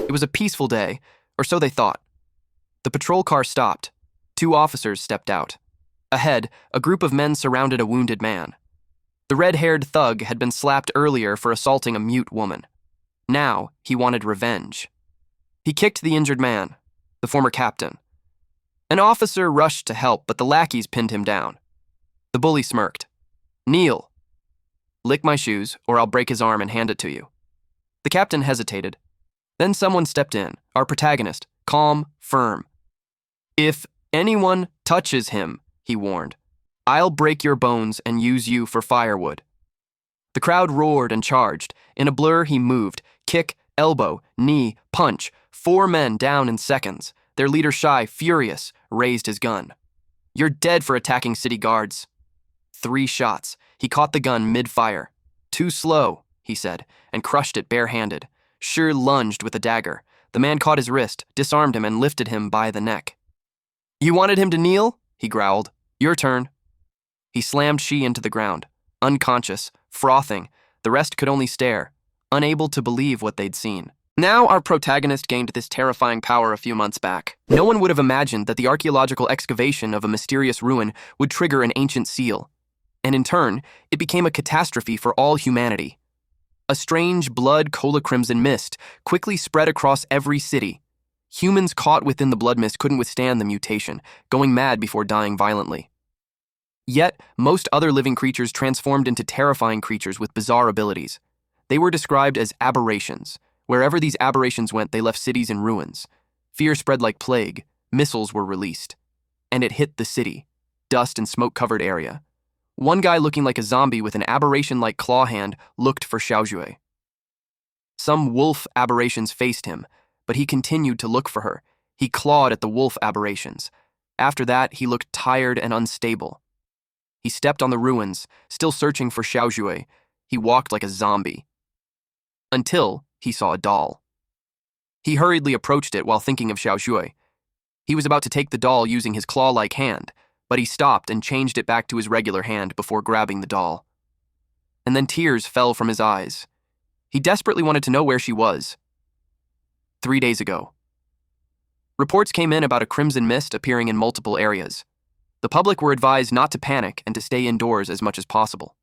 It was a peaceful day, or so they thought. The patrol car stopped. 2 officers stepped out. Ahead, a group of men surrounded a wounded man. The red-haired thug had been slapped earlier for assaulting a mute woman. Now, he wanted revenge. He kicked the injured man, the former captain. An officer rushed to help, but the lackeys pinned him down. The bully smirked. "Kneel. Lick my shoes, or I'll break his arm and hand it to you." The captain hesitated. Then someone stepped in, our protagonist, calm, firm. "If anyone touches him," he warned, "I'll break your bones and use you for firewood." The crowd roared and charged. In a blur, he moved. Kick, elbow, knee, punch. 4 men down in seconds. Their leader, Shy, furious, raised his gun. "You're dead for attacking city guards." 3 shots. He caught the gun mid-fire. "Too slow," he said, and crushed it barehanded. Shi lunged with a dagger. The man caught his wrist, disarmed him, and lifted him by the neck. "You wanted him to kneel?" he growled. "Your turn." He slammed Shi into the ground. Unconscious, frothing, the rest could only stare, unable to believe what they'd seen. Now our protagonist gained this terrifying power a few months back. No one would have imagined that the archaeological excavation of a mysterious ruin would trigger an ancient seal. And in turn, it became a catastrophe for all humanity. A strange blood cola crimson mist quickly spread across every city. Humans caught within the blood mist couldn't withstand the mutation, going mad before dying violently. Yet, most other living creatures transformed into terrifying creatures with bizarre abilities. They were described as aberrations. Wherever these aberrations went, they left cities in ruins. Fear spread like plague. Missiles were released. And it hit the city. Dust and smoke-covered area. One guy looking like a zombie with an aberration-like claw hand looked for Xiaozhui. Some wolf aberrations faced him, but he continued to look for her. He clawed at the wolf aberrations. After that, he looked tired and unstable. He stepped on the ruins, still searching for Xiaozhui. He walked like a zombie. Until he saw a doll. He hurriedly approached it while thinking of Xiaozhui. He was about to take the doll using his claw-like hand, but he stopped and changed it back to his regular hand before grabbing the doll. And then tears fell from his eyes. He desperately wanted to know where she was. 3 days ago. Reports came in about a crimson mist appearing in multiple areas. The public were advised not to panic and to stay indoors as much as possible.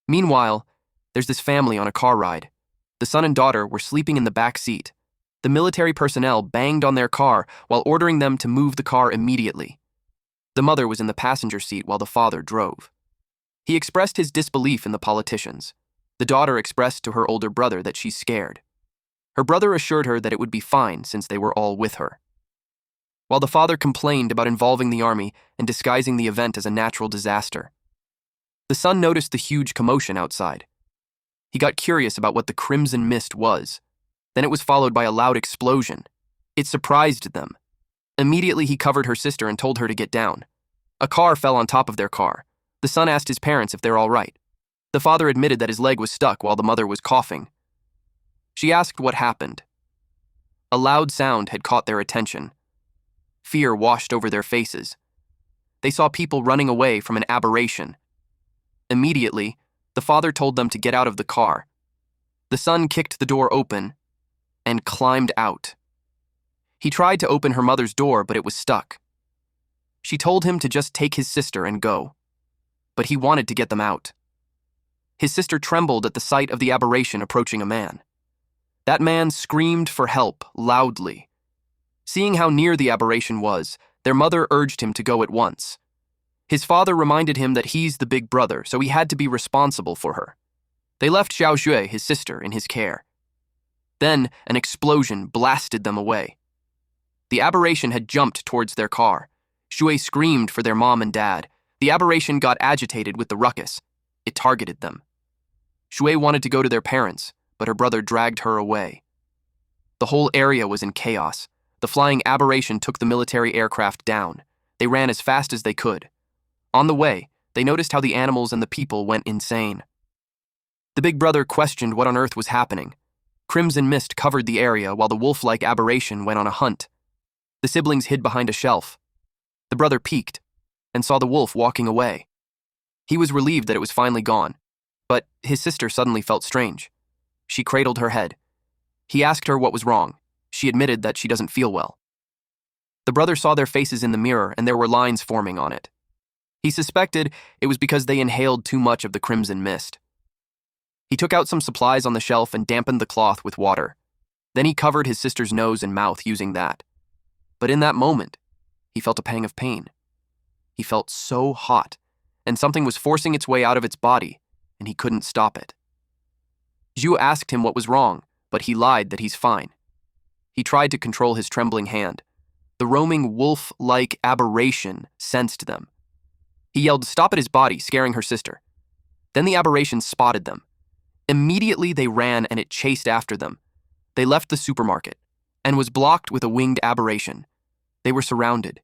Meanwhile, there's this family on a car ride. The son and daughter were sleeping in the back seat. The military personnel banged on their car while ordering them to move the car immediately. The mother was in the passenger seat while the father drove. He expressed his disbelief in the politicians. The daughter expressed to her older brother that she's scared. Her brother assured her that it would be fine since they were all with her. While the father complained about involving the army and disguising the event as a natural disaster. The son noticed the huge commotion outside. He got curious about what the crimson mist was. Then it was followed by a loud explosion. It surprised them. Immediately he covered her sister and told her to get down. A car fell on top of their car. The son asked his parents if they're all right. The father admitted that his leg was stuck while the mother was coughing. She asked what happened. A loud sound had caught their attention. Fear washed over their faces. They saw people running away from an aberration. Immediately, the father told them to get out of the car. The son kicked the door open and climbed out. He tried to open her mother's door, but it was stuck. She told him to just take his sister and go, but he wanted to get them out. His sister trembled at the sight of the aberration approaching a man. That man screamed for help loudly. Seeing how near the aberration was, their mother urged him to go at once. His father reminded him that he's the big brother, so he had to be responsible for her. They left Xiaozhui, his sister, in his care. Then an explosion blasted them away. The aberration had jumped towards their car. Shui screamed for their mom and dad. The aberration got agitated with the ruckus. It targeted them. Shui wanted to go to their parents, but her brother dragged her away. The whole area was in chaos. The flying aberration took the military aircraft down. They ran as fast as they could. On the way, they noticed how the animals and the people went insane. The big brother questioned what on earth was happening. Crimson mist covered the area while the wolf-like aberration went on a hunt. The siblings hid behind a shelf. The brother peeked and saw the wolf walking away. He was relieved that it was finally gone, but his sister suddenly felt strange. She cradled her head. He asked her what was wrong. She admitted that she doesn't feel well. The brother saw their faces in the mirror and there were lines forming on it. He suspected it was because they inhaled too much of the crimson mist. He took out some supplies on the shelf and dampened the cloth with water. Then he covered his sister's nose and mouth using that. But in that moment, he felt a pang of pain. He felt so hot, and something was forcing its way out of its body, and he couldn't stop it. Zhu asked him what was wrong, but he lied that he's fine. He tried to control his trembling hand. The roaming wolf-like aberration sensed them. He yelled, "Stop!" at his body, scaring her sister. Then the aberration spotted them. Immediately they ran and it chased after them. They left the supermarket and was blocked with a winged aberration. They were surrounded.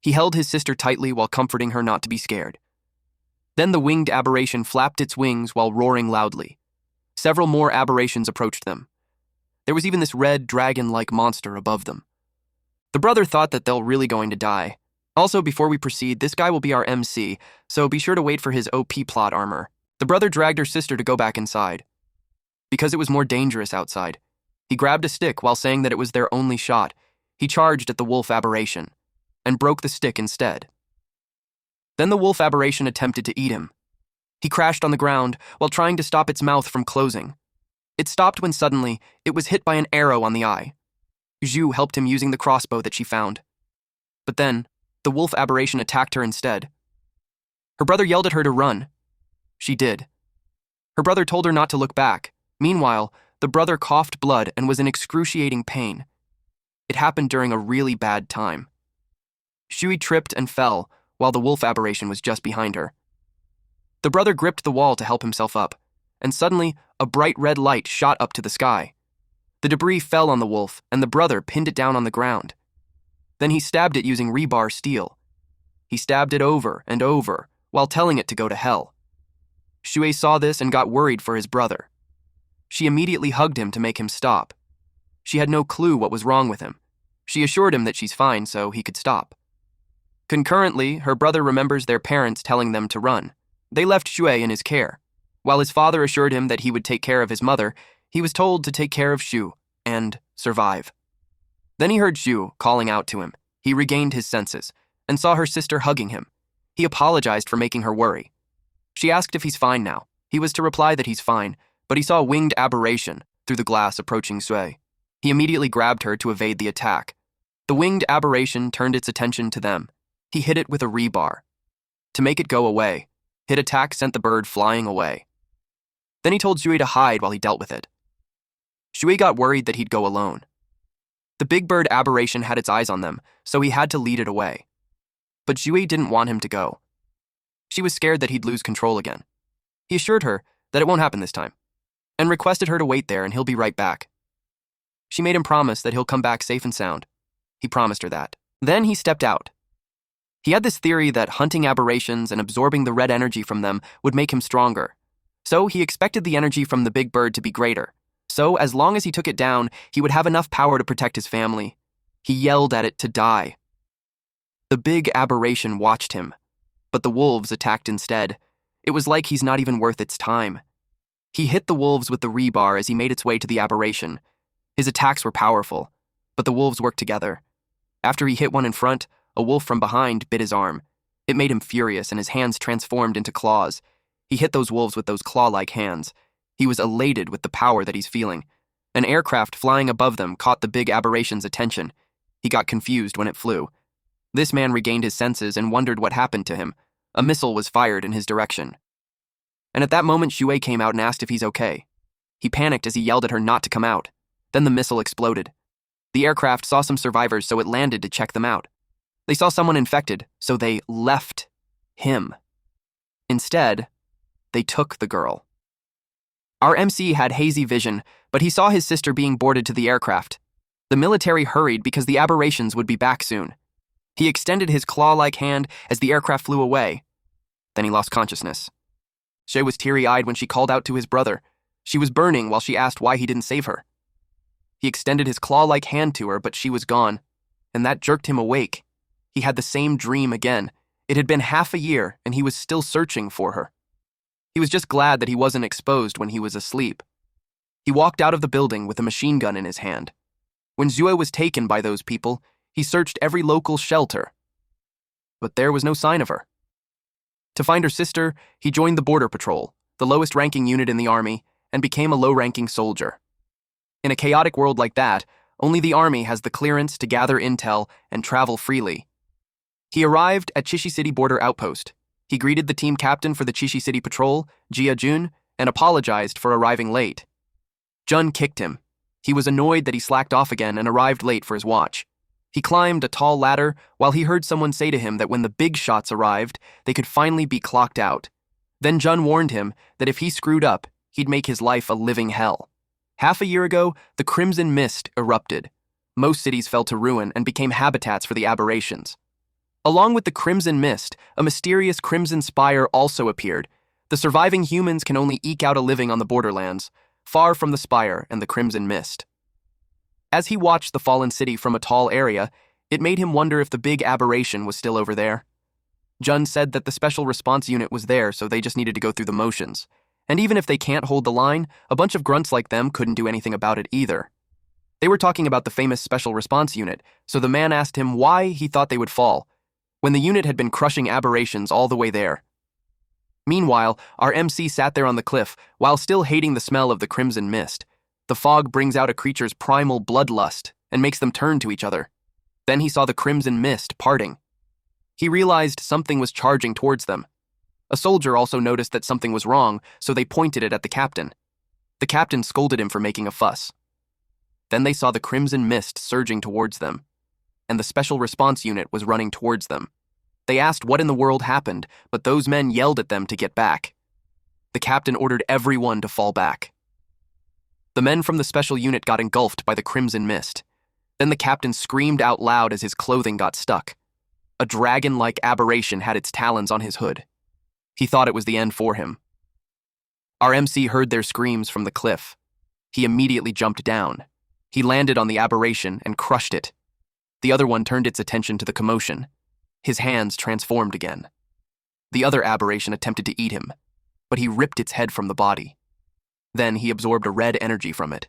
He held his sister tightly while comforting her not to be scared. Then the winged aberration flapped its wings while roaring loudly. Several more aberrations approached them. There was even this red dragon-like monster above them. The brother thought that they're really going to die. Also, before we proceed, this guy will be our MC, so be sure to wait for his OP plot armor. The brother dragged her sister to go back inside. Because it was more dangerous outside, he grabbed a stick while saying that it was their only shot. He charged at the wolf aberration and broke the stick instead. Then the wolf aberration attempted to eat him. He crashed on the ground while trying to stop its mouth from closing. It stopped when suddenly it was hit by an arrow on the eye. Zhu helped him using the crossbow that she found. But then, the wolf aberration attacked her instead. Her brother yelled at her to run. She did. Her brother told her not to look back. Meanwhile, the brother coughed blood and was in excruciating pain. It happened during a really bad time. Shui tripped and fell while the wolf aberration was just behind her. The brother gripped the wall to help himself up, and suddenly a bright red light shot up to the sky. The debris fell on the wolf, and the brother pinned it down on the ground. Then he stabbed it using rebar steel. He stabbed it over and over while telling it to go to hell. Shui saw this and got worried for his brother. She immediately hugged him to make him stop. She had no clue what was wrong with him. She assured him that she's fine so he could stop. Concurrently, her brother remembers their parents telling them to run. They left Shui in his care. While his father assured him that he would take care of his mother, he was told to take care of Shu and survive. Then he heard Shu calling out to him. He regained his senses and saw her sister hugging him. He apologized for making her worry. She asked if he's fine now. He was to reply that he's fine, but he saw a winged aberration through the glass approaching Sui. He immediately grabbed her to evade the attack. The winged aberration turned its attention to them. He hit it with a rebar. To make it go away, his attack sent the bird flying away. Then he told Shui to hide while he dealt with it. Shui got worried that he'd go alone. The big bird aberration had its eyes on them, so he had to lead it away. But Shui didn't want him to go. She was scared that he'd lose control again. He assured her that it won't happen this time, and requested her to wait there and he'll be right back. She made him promise that he'll come back safe and sound. He promised her that. Then he stepped out. He had this theory that hunting aberrations and absorbing the red energy from them would make him stronger. So he expected the energy from the big bird to be greater. So as long as he took it down, he would have enough power to protect his family. He yelled at it to die. The big aberration watched him, but the wolves attacked instead. It was like he's not even worth its time. He hit the wolves with the rebar as he made its way to the aberration. His attacks were powerful, but the wolves worked together. After he hit one in front, a wolf from behind bit his arm. It made him furious and his hands transformed into claws. He hit those wolves with those claw-like hands. He was elated with the power that he's feeling. An aircraft flying above them caught the big aberration's attention. He got confused when it flew. This man regained his senses and wondered what happened to him. A missile was fired in his direction. And at that moment, Shui came out and asked if he's okay. He panicked as he yelled at her not to come out. Then the missile exploded. The aircraft saw some survivors, so it landed to check them out. They saw someone infected, so they left him. Instead, they took the girl. Our MC had hazy vision, but he saw his sister being boarded to the aircraft. The military hurried because the aberrations would be back soon. He extended his claw-like hand as the aircraft flew away. Then he lost consciousness. Shui was teary-eyed when she called out to his brother. She was burning while she asked why he didn't save her. He extended his claw-like hand to her, but she was gone, and that jerked him awake. He had the same dream again. It had been half a year, and he was still searching for her. He was just glad that he wasn't exposed when he was asleep. He walked out of the building with a machine gun in his hand. When Zue was taken by those people, he searched every local shelter. But there was no sign of her. To find her sister, he joined the Border Patrol, the lowest-ranking unit in the army, and became a low-ranking soldier. In a chaotic world like that, only the army has the clearance to gather intel and travel freely. He arrived at Chishi City Border Outpost. He greeted the team captain for the Chishi City Patrol, Jia Jun, and apologized for arriving late. Jun kicked him. He was annoyed that he slacked off again and arrived late for his watch. He climbed a tall ladder while he heard someone say to him that when the big shots arrived, they could finally be clocked out. Then Jun warned him that if he screwed up, he'd make his life a living hell. Half a year ago, the Crimson Mist erupted. Most cities fell to ruin and became habitats for the aberrations. Along with the Crimson Mist, a mysterious Crimson Spire also appeared. The surviving humans can only eke out a living on the borderlands, far from the Spire and the Crimson Mist. As he watched the fallen city from a tall area, it made him wonder if the big aberration was still over there. Jun said that the Special Response Unit was there, so they just needed to go through the motions. And even if they can't hold the line, a bunch of grunts like them couldn't do anything about it either. They were talking about the famous Special Response Unit, so the man asked him why he thought they would fall, when the unit had been crushing aberrations all the way there. Meanwhile, our MC sat there on the cliff, while still hating the smell of the Crimson Mist. The fog brings out a creature's primal bloodlust and makes them turn to each other. Then he saw the Crimson Mist parting. He realized something was charging towards them. A soldier also noticed that something was wrong, so they pointed it at the captain. The captain scolded him for making a fuss. Then they saw the Crimson Mist surging towards them, and the Special Response Unit was running towards them. They asked what in the world happened, but those men yelled at them to get back. The captain ordered everyone to fall back. The men from the special unit got engulfed by the Crimson Mist. Then the captain screamed out loud as his clothing got stuck. A dragon-like aberration had its talons on his hood. He thought it was the end for him. Our MC heard their screams from the cliff. He immediately jumped down. He landed on the aberration and crushed it. The other one turned its attention to the commotion. His hands transformed again. The other aberration attempted to eat him, but he ripped its head from the body. Then he absorbed a red energy from it.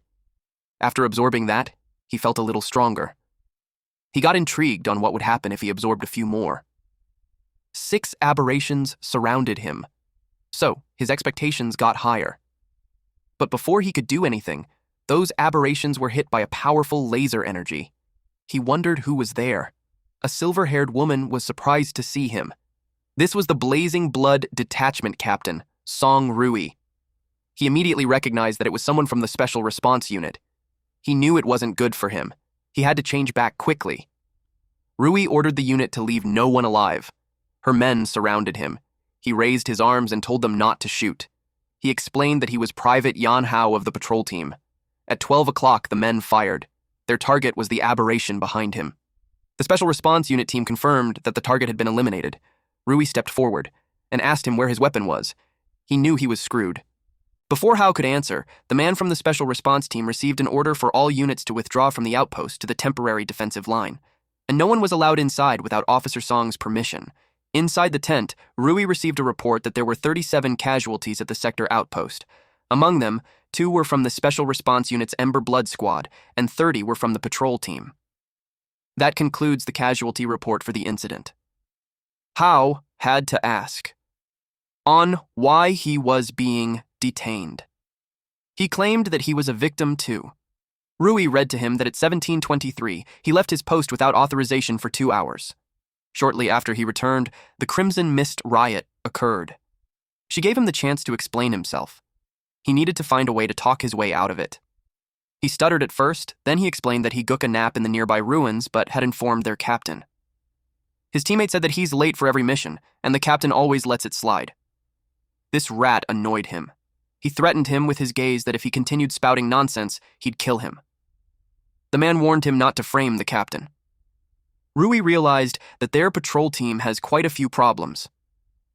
After absorbing that, he felt a little stronger. He got intrigued on what would happen if he absorbed a few more. 6 aberrations surrounded him, so his expectations got higher. But before he could do anything, those aberrations were hit by a powerful laser energy. He wondered who was there. A silver-haired woman was surprised to see him. This was the Blazing Blood Detachment Captain, Song Rui. He immediately recognized that it was someone from the Special Response Unit. He knew it wasn't good for him. He had to change back quickly. Rui ordered the unit to leave no one alive. Her men surrounded him. He raised his arms and told them not to shoot. He explained that he was Private Yan Hao of the patrol team. At 12 o'clock, the men fired. Their target was the aberration behind him. The Special Response Unit team confirmed that the target had been eliminated. Rui stepped forward and asked him where his weapon was. He knew he was screwed. Before Hao could answer, the man from the Special Response Team received an order for all units to withdraw from the outpost to the temporary defensive line, and no one was allowed inside without Officer Song's permission. Inside the tent, Rui received a report that there were 37 casualties at the sector outpost. Among them, 2 were from the Special Response Unit's Ember Blood Squad, and 30 were from the patrol team. That concludes the casualty report for the incident. Hao had to ask on why he was being detained. He claimed that he was a victim too. Rui read to him that at 17:23, he left his post without authorization for 2 hours. Shortly after he returned, the Crimson Mist riot occurred. She gave him the chance to explain himself. He needed to find a way to talk his way out of it. He stuttered at first, then he explained that he took a nap in the nearby ruins but had informed their captain. His teammate said that he's late for every mission, and the captain always lets it slide. This rat annoyed him. He threatened him with his gaze that if he continued spouting nonsense, he'd kill him. The man warned him not to frame the captain. Rui realized that their patrol team has quite a few problems.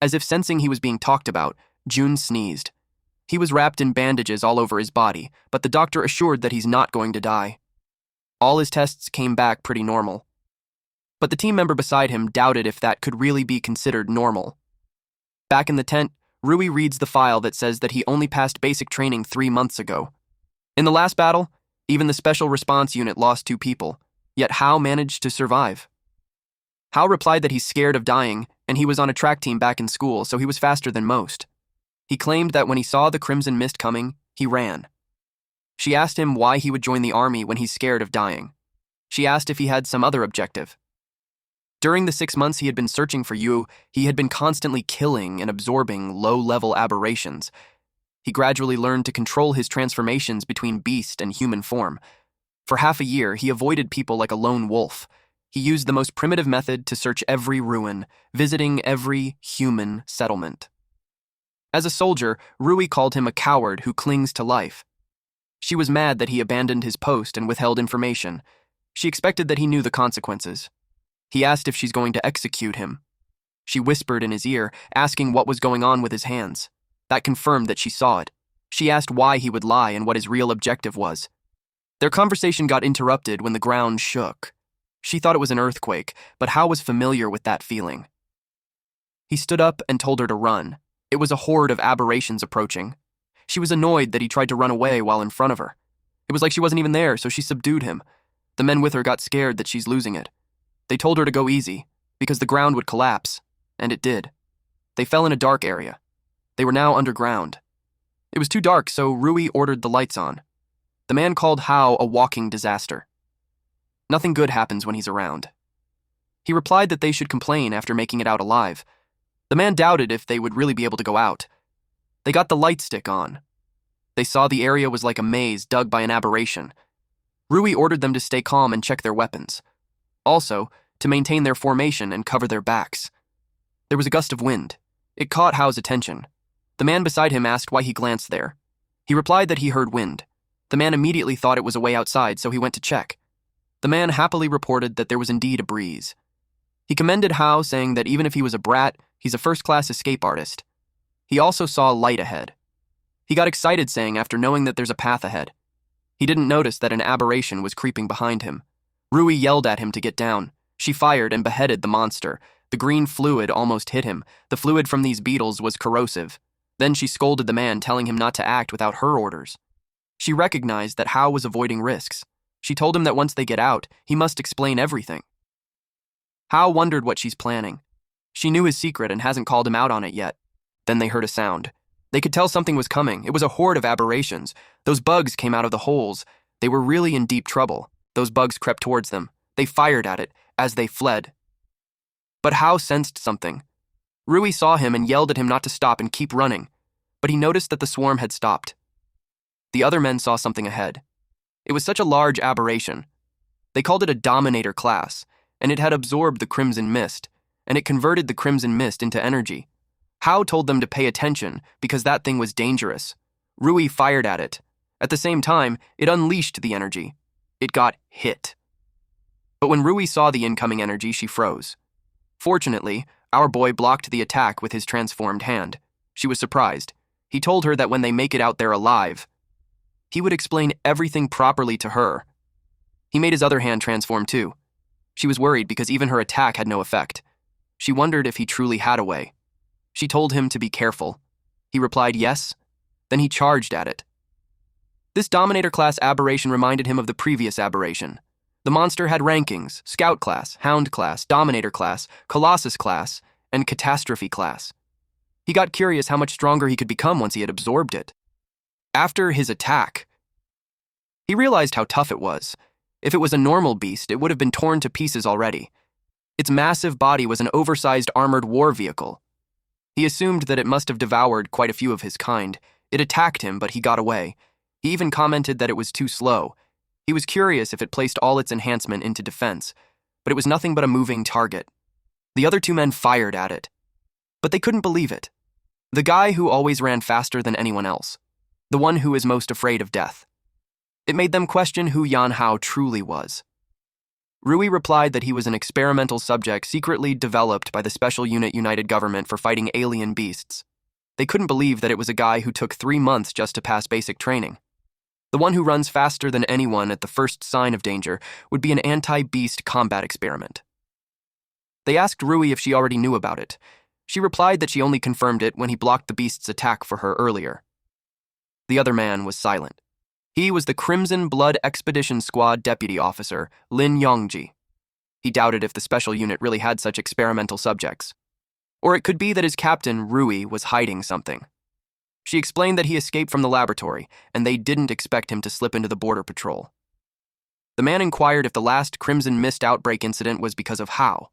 As if sensing he was being talked about, Jun sneezed. He was wrapped in bandages all over his body, but the doctor assured that he's not going to die. All his tests came back pretty normal. But the team member beside him doubted if that could really be considered normal. Back in the tent, Rui reads the file that says that he only passed basic training 3 months ago. In the last battle, even the Special Response Unit lost 2 people, yet Hao managed to survive. Hao replied that he's scared of dying, and he was on a track team back in school, so he was faster than most. He claimed that when he saw the Crimson Mist coming, he ran. She asked him why he would join the army when he's scared of dying. She asked if he had some other objective. During the 6 months he had been searching for Yu, he had been constantly killing and absorbing low-level aberrations. He gradually learned to control his transformations between beast and human form. For half a year, he avoided people like a lone wolf. He used the most primitive method to search every ruin, visiting every human settlement. As a soldier, Rui called him a coward who clings to life. She was mad that he abandoned his post and withheld information. She expected that he knew the consequences. He asked if she's going to execute him. She whispered in his ear, asking what was going on with his hands. That confirmed that she saw it. She asked why he would lie and what his real objective was. Their conversation got interrupted when the ground shook. She thought it was an earthquake, but Hao was familiar with that feeling. He stood up and told her to run. It was a horde of aberrations approaching. She was annoyed that he tried to run away while in front of her. It was like she wasn't even there, so she subdued him. The men with her got scared that she's losing it. They told her to go easy, because the ground would collapse, and it did. They fell in a dark area. They were now underground. It was too dark, so Rui ordered the lights on. The man called Hao a walking disaster. Nothing good happens when he's around. He replied that they should complain after making it out alive. The man doubted if they would really be able to go out. They got the light stick on. They saw the area was like a maze dug by an aberration. Rui ordered them to stay calm and check their weapons. Also, to maintain their formation and cover their backs. There was a gust of wind. It caught Hao's attention. The man beside him asked why he glanced there. He replied that he heard wind. The man immediately thought it was a way outside, so he went to check. The man happily reported that there was indeed a breeze. He commended Hao, saying that even if he was a brat, he's a first-class escape artist. He also saw light ahead. He got excited, saying after knowing that there's a path ahead. He didn't notice that an aberration was creeping behind him. Rui yelled at him to get down. She fired and beheaded the monster. The green fluid almost hit him. The fluid from these beetles was corrosive. Then she scolded the man, telling him not to act without her orders. She recognized that Hao was avoiding risks. She told him that once they get out, he must explain everything. Hao wondered what she's planning. She knew his secret and hasn't called him out on it yet. Then they heard a sound. They could tell something was coming. It was a horde of aberrations. Those bugs came out of the holes. They were really in deep trouble. Those bugs crept towards them. They fired at it as they fled. But Hao sensed something. Rui saw him and yelled at him not to stop and keep running, but he noticed that the swarm had stopped. The other men saw something ahead. It was such a large aberration. They called it a dominator class, and it had absorbed the Crimson Mist, and it converted the Crimson Mist into energy. Hao told them to pay attention because that thing was dangerous. Rui fired at it. At the same time, it unleashed the energy. It got hit. But when Rui saw the incoming energy, she froze. Fortunately, our boy blocked the attack with his transformed hand. She was surprised. He told her that when they make it out there alive, he would explain everything properly to her. He made his other hand transform too. She was worried because even her attack had no effect. She wondered if he truly had a way. She told him to be careful. He replied yes. Then he charged at it. This Dominator class aberration reminded him of the previous aberration. The monster had rankings: Scout class, Hound class, Dominator class, Colossus class, and Catastrophe class. He got curious how much stronger he could become once he had absorbed it. After his attack, he realized how tough it was. If it was a normal beast, it would have been torn to pieces already. Its massive body was an oversized armored war vehicle. He assumed that it must have devoured quite a few of his kind. It attacked him, but he got away. He even commented that it was too slow. He was curious if it placed all its enhancement into defense, but it was nothing but a moving target. The other 2 men fired at it, but they couldn't believe it. The guy who always ran faster than anyone else. The one who is most afraid of death. It made them question who Yan Hao truly was. Rui replied that he was an experimental subject secretly developed by the Special Unit United Government for fighting alien beasts. They couldn't believe that it was a guy who took 3 months just to pass basic training. The one who runs faster than anyone at the first sign of danger would be an anti-beast combat experiment. They asked Rui if she already knew about it. She replied that she only confirmed it when he blocked the beast's attack for her earlier. The other man was silent. He was the Crimson Blood Expedition Squad deputy officer, Lin Yongji. He doubted if the special unit really had such experimental subjects. Or it could be that his captain, Rui, was hiding something. She explained that he escaped from the laboratory, and they didn't expect him to slip into the border patrol. The man inquired if the last Crimson Mist outbreak incident was because of Hao.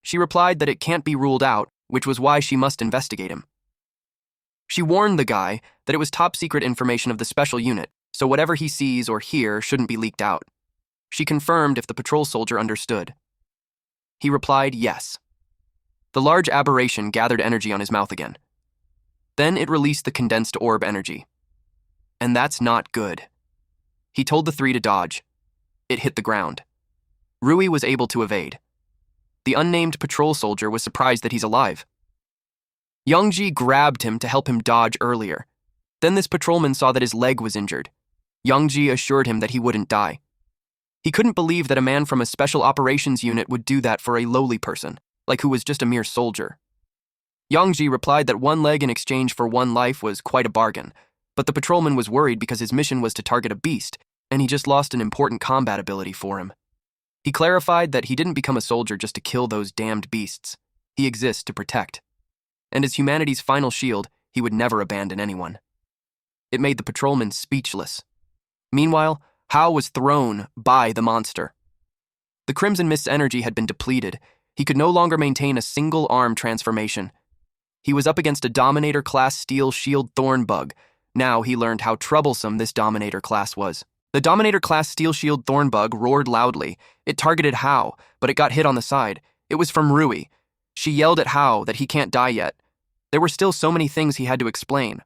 She replied that it can't be ruled out, which was why she must investigate him. She warned the guy that it was top-secret information of the special unit, so whatever he sees or hears shouldn't be leaked out. She confirmed if the patrol soldier understood. He replied yes. The large aberration gathered energy on his mouth again. Then it released the condensed orb energy. And that's not good. He told the three to dodge. It hit the ground. Rui was able to evade. The unnamed patrol soldier was surprised that he's alive. Yongji grabbed him to help him dodge earlier. Then this patrolman saw that his leg was injured. Yongji assured him that he wouldn't die. He couldn't believe that a man from a special operations unit would do that for a lowly person, like who was just a mere soldier. Yongji replied that one leg in exchange for one life was quite a bargain, but the patrolman was worried because his mission was to target a beast, and he just lost an important combat ability for him. He clarified that he didn't become a soldier just to kill those damned beasts. He exists to protect. And as humanity's final shield, he would never abandon anyone. It made the patrolman speechless. Meanwhile, Hao was thrown by the monster. The Crimson Mist's energy had been depleted. He could no longer maintain a single arm transformation. He was up against a Dominator-class Steel Shield Thorn Bug. Now he learned how troublesome this Dominator class was. The Dominator-class Steel Shield Thorn Bug roared loudly. It targeted Hao, but it got hit on the side. It was from Rui. She yelled at Hao that he can't die yet. There were still so many things he had to explain.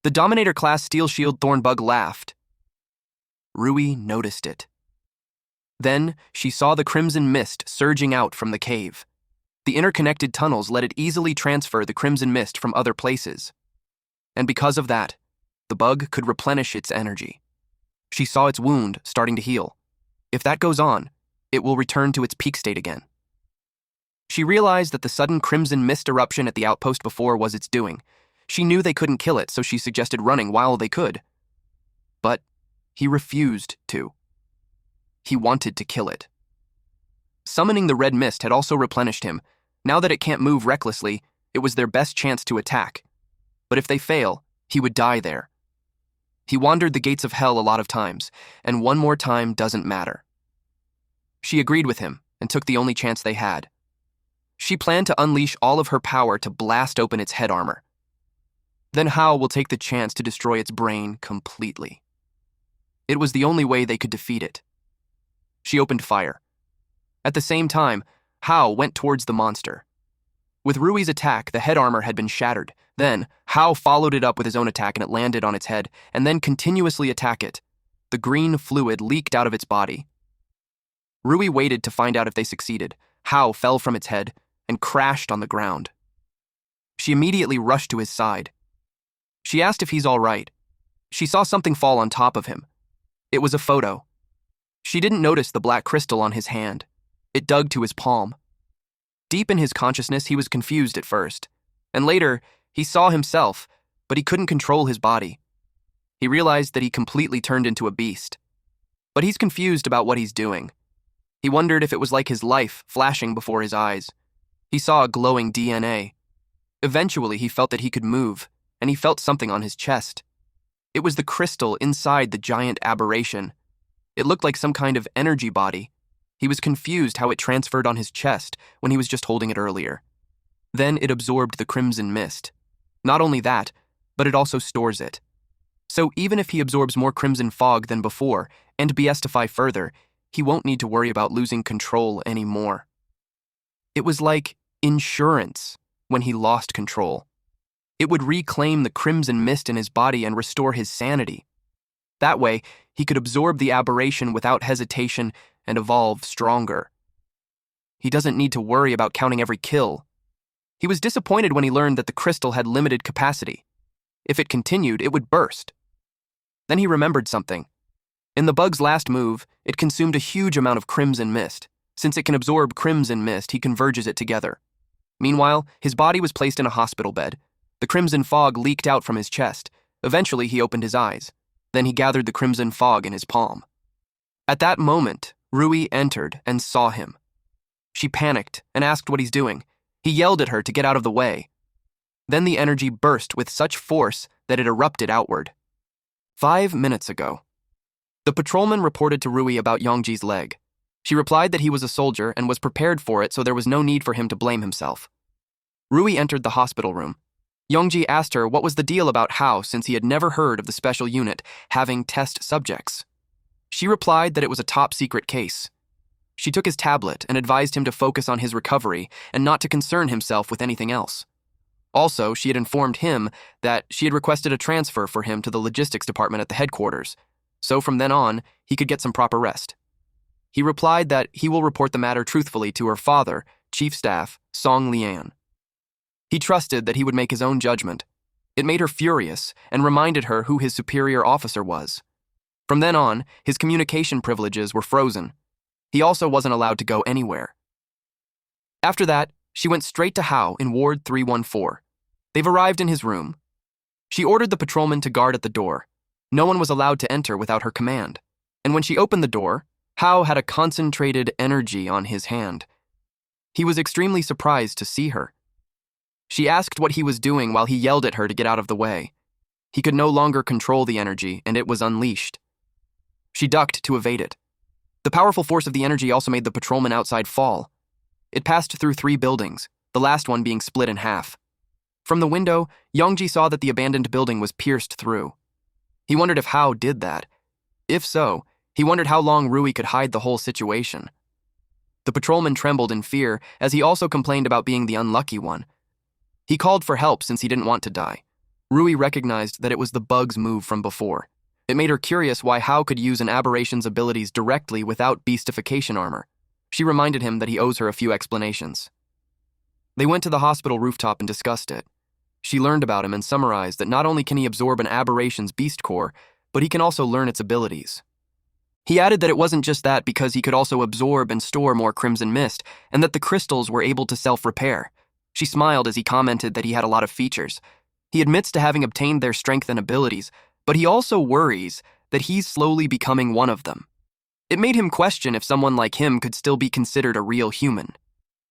The Dominator-class Steel Shield Thorn Bug laughed. Rui noticed it. Then she saw the Crimson Mist surging out from the cave. The interconnected tunnels let it easily transfer the Crimson Mist from other places. And because of that, the bug could replenish its energy. She saw its wound starting to heal. If that goes on, it will return to its peak state again. She realized that the sudden Crimson Mist eruption at the outpost before was its doing. She knew they couldn't kill it, so she suggested running while they could. But he refused to. He wanted to kill it. Summoning the red mist had also replenished him. Now that it can't move recklessly, it was their best chance to attack. But if they fail, he would die there. He wandered the gates of hell a lot of times, and one more time doesn't matter. She agreed with him and took the only chance they had. She planned to unleash all of her power to blast open its head armor. Then Hao will take the chance to destroy its brain completely. It was the only way they could defeat it. She opened fire. At the same time, Hao went towards the monster. With Rui's attack, the head armor had been shattered. Then, Hao followed it up with his own attack and it landed on its head, and then continuously attack it. The green fluid leaked out of its body. Rui waited to find out if they succeeded. Hao fell from its head and crashed on the ground. She immediately rushed to his side. She asked if he's all right. She saw something fall on top of him. It was a photo. She didn't notice the black crystal on his hand. It dug to his palm. Deep in his consciousness, he was confused at first. And later, he saw himself, but he couldn't control his body. He realized that he completely turned into a beast. But he's confused about what he's doing. He wondered if it was like his life flashing before his eyes. He saw a glowing DNA. Eventually, he felt that he could move, and he felt something on his chest. It was the crystal inside the giant aberration. It looked like some kind of energy body. He was confused how it transferred on his chest when he was just holding it earlier. Then it absorbed the Crimson Mist. Not only that, but it also stores it. So even if he absorbs more Crimson Fog than before, and beastify further, he won't need to worry about losing control anymore. It was like insurance when he lost control. It would reclaim the Crimson Mist in his body and restore his sanity. That way, he could absorb the aberration without hesitation and evolve stronger. He doesn't need to worry about counting every kill. He was disappointed when he learned that the crystal had limited capacity. If it continued, it would burst. Then he remembered something. In the bug's last move, it consumed a huge amount of Crimson Mist. Since it can absorb Crimson Mist, he converges it together. Meanwhile, his body was placed in a hospital bed. The Crimson Fog leaked out from his chest. Eventually, he opened his eyes. Then he gathered the crimson fog in his palm. At that moment, Rui entered and saw him. She panicked and asked what he's doing. He yelled at her to get out of the way. Then the energy burst with such force that it erupted outward. 5 minutes ago. The patrolman reported to Rui about Yongji's leg. She replied that he was a soldier and was prepared for it, so there was no need for him to blame himself. Rui entered the hospital room. Yongji asked her what was the deal about Hao, since he had never heard of the special unit having test subjects. She replied that it was a top-secret case. She took his tablet and advised him to focus on his recovery and not to concern himself with anything else. Also, she had informed him that she had requested a transfer for him to the logistics department at the headquarters, so from then on, he could get some proper rest. He replied that he will report the matter truthfully to her father, Chief Staff Song Lian. He trusted that he would make his own judgment. It made her furious and reminded her who his superior officer was. From then on, his communication privileges were frozen. He also wasn't allowed to go anywhere. After that, she went straight to Hao in Ward 314. They've arrived in his room. She ordered the patrolman to guard at the door. No one was allowed to enter without her command. And when she opened the door, Hao had a concentrated energy on his hand. He was extremely surprised to see her. She asked what he was doing while he yelled at her to get out of the way. He could no longer control the energy, and it was unleashed. She ducked to evade it. The powerful force of the energy also made the patrolman outside fall. It passed through 3 buildings, the last one being split in half. From the window, Yongji saw that the abandoned building was pierced through. He wondered if Hao did that. If so, he wondered how long Rui could hide the whole situation. The patrolman trembled in fear, as he also complained about being the unlucky one. He called for help since he didn't want to die. Rui recognized that it was the bug's move from before. It made her curious why Hao could use an aberration's abilities directly without beastification armor. She reminded him that he owes her a few explanations. They went to the hospital rooftop and discussed it. She learned about him and summarized that not only can he absorb an aberration's beast core, but he can also learn its abilities. He added that it wasn't just that, because he could also absorb and store more crimson mist, and that the crystals were able to self-repair. She smiled as he commented that he had a lot of features. He admits to having obtained their strength and abilities, but he also worries that he's slowly becoming one of them. It made him question if someone like him could still be considered a real human.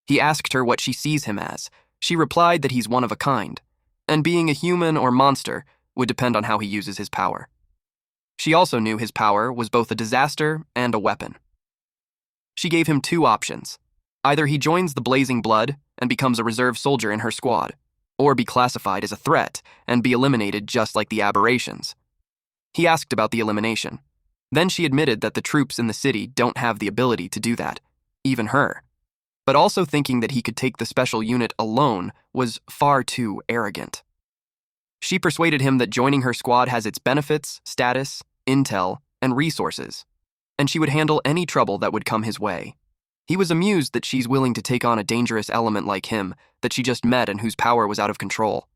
He asked her what she sees him as. She replied that he's one of a kind, and being a human or monster would depend on how he uses his power. She also knew his power was both a disaster and a weapon. She gave him 2 options. Either he joins the Blazing Blood and becomes a reserve soldier in her squad, or be classified as a threat and be eliminated just like the aberrations. He asked about the elimination. Then she admitted that the troops in the city don't have the ability to do that, even her. But also thinking that he could take the special unit alone was far too arrogant. She persuaded him that joining her squad has its benefits, status, intel, and resources, and she would handle any trouble that would come his way. He was amused that she's willing to take on a dangerous element like him that she just met and whose power was out of control.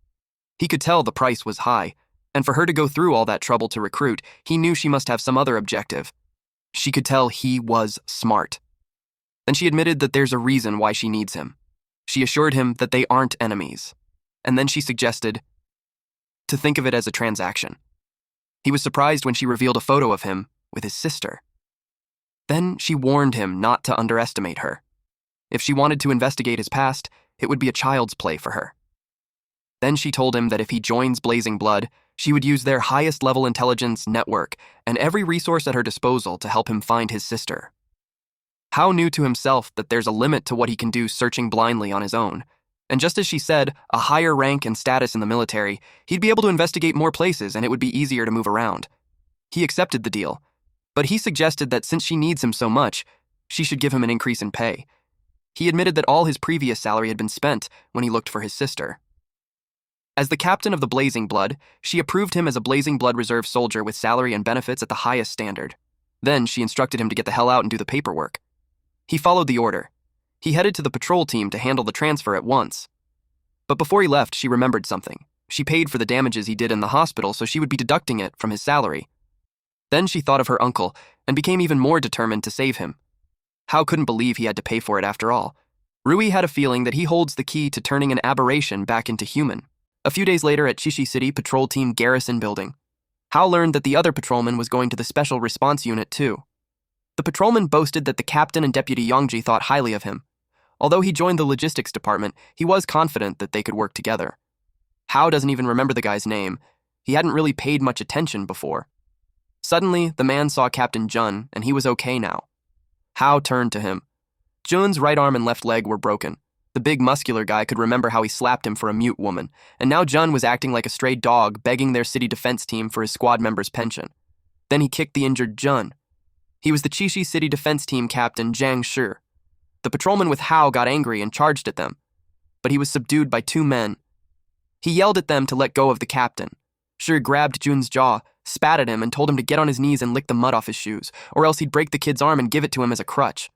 He could tell the price was high, and for her to go through all that trouble to recruit, he knew she must have some other objective. She could tell he was smart. Then she admitted that there's a reason why she needs him. She assured him that they aren't enemies, and then she suggested to think of it as a transaction. He was surprised when she revealed a photo of him with his sister. Then she warned him not to underestimate her. If she wanted to investigate his past, it would be a child's play for her. Then she told him that if he joins Blazing Blood, she would use their highest-level intelligence network and every resource at her disposal to help him find his sister. Hao knew to himself that there's a limit to what he can do searching blindly on his own, and just as she said, a higher rank and status in the military, he'd be able to investigate more places and it would be easier to move around. He accepted the deal, but he suggested that since she needs him so much, she should give him an increase in pay. He admitted that all his previous salary had been spent when he looked for his sister. As the captain of the Blazing Blood, she approved him as a Blazing Blood reserve soldier with salary and benefits at the highest standard. Then she instructed him to get the hell out and do the paperwork. He followed the order. He headed to the patrol team to handle the transfer at once. But before he left, she remembered something. She paid for the damages he did in the hospital, so she would be deducting it from his salary. Then she thought of her uncle and became even more determined to save him. Hao couldn't believe he had to pay for it after all. Rui had a feeling that he holds the key to turning an aberration back into human. A few days later at Chishi City Patrol Team Garrison Building, Hao learned that the other patrolman was going to the special response unit too. The patrolman boasted that the captain and Deputy Yongji thought highly of him. Although he joined the logistics department, he was confident that they could work together. Hao doesn't even remember the guy's name. He hadn't really paid much attention before. Suddenly, the man saw Captain Jun, and he was okay now. Hao turned to him. Jun's right arm and left leg were broken. The big muscular guy could remember how he slapped him for a mute woman, and now Jun was acting like a stray dog, begging their city defense team for his squad member's pension. Then he kicked the injured Jun. He was the Chishi City Defense Team captain, Zhang Shi. The patrolman with Hao got angry and charged at them, but he was subdued by two men. He yelled at them to let go of the captain. Shi grabbed Jun's jaw, spat at him, and told him to get on his knees and lick the mud off his shoes, or else he'd break the kid's arm and give it to him as a crutch.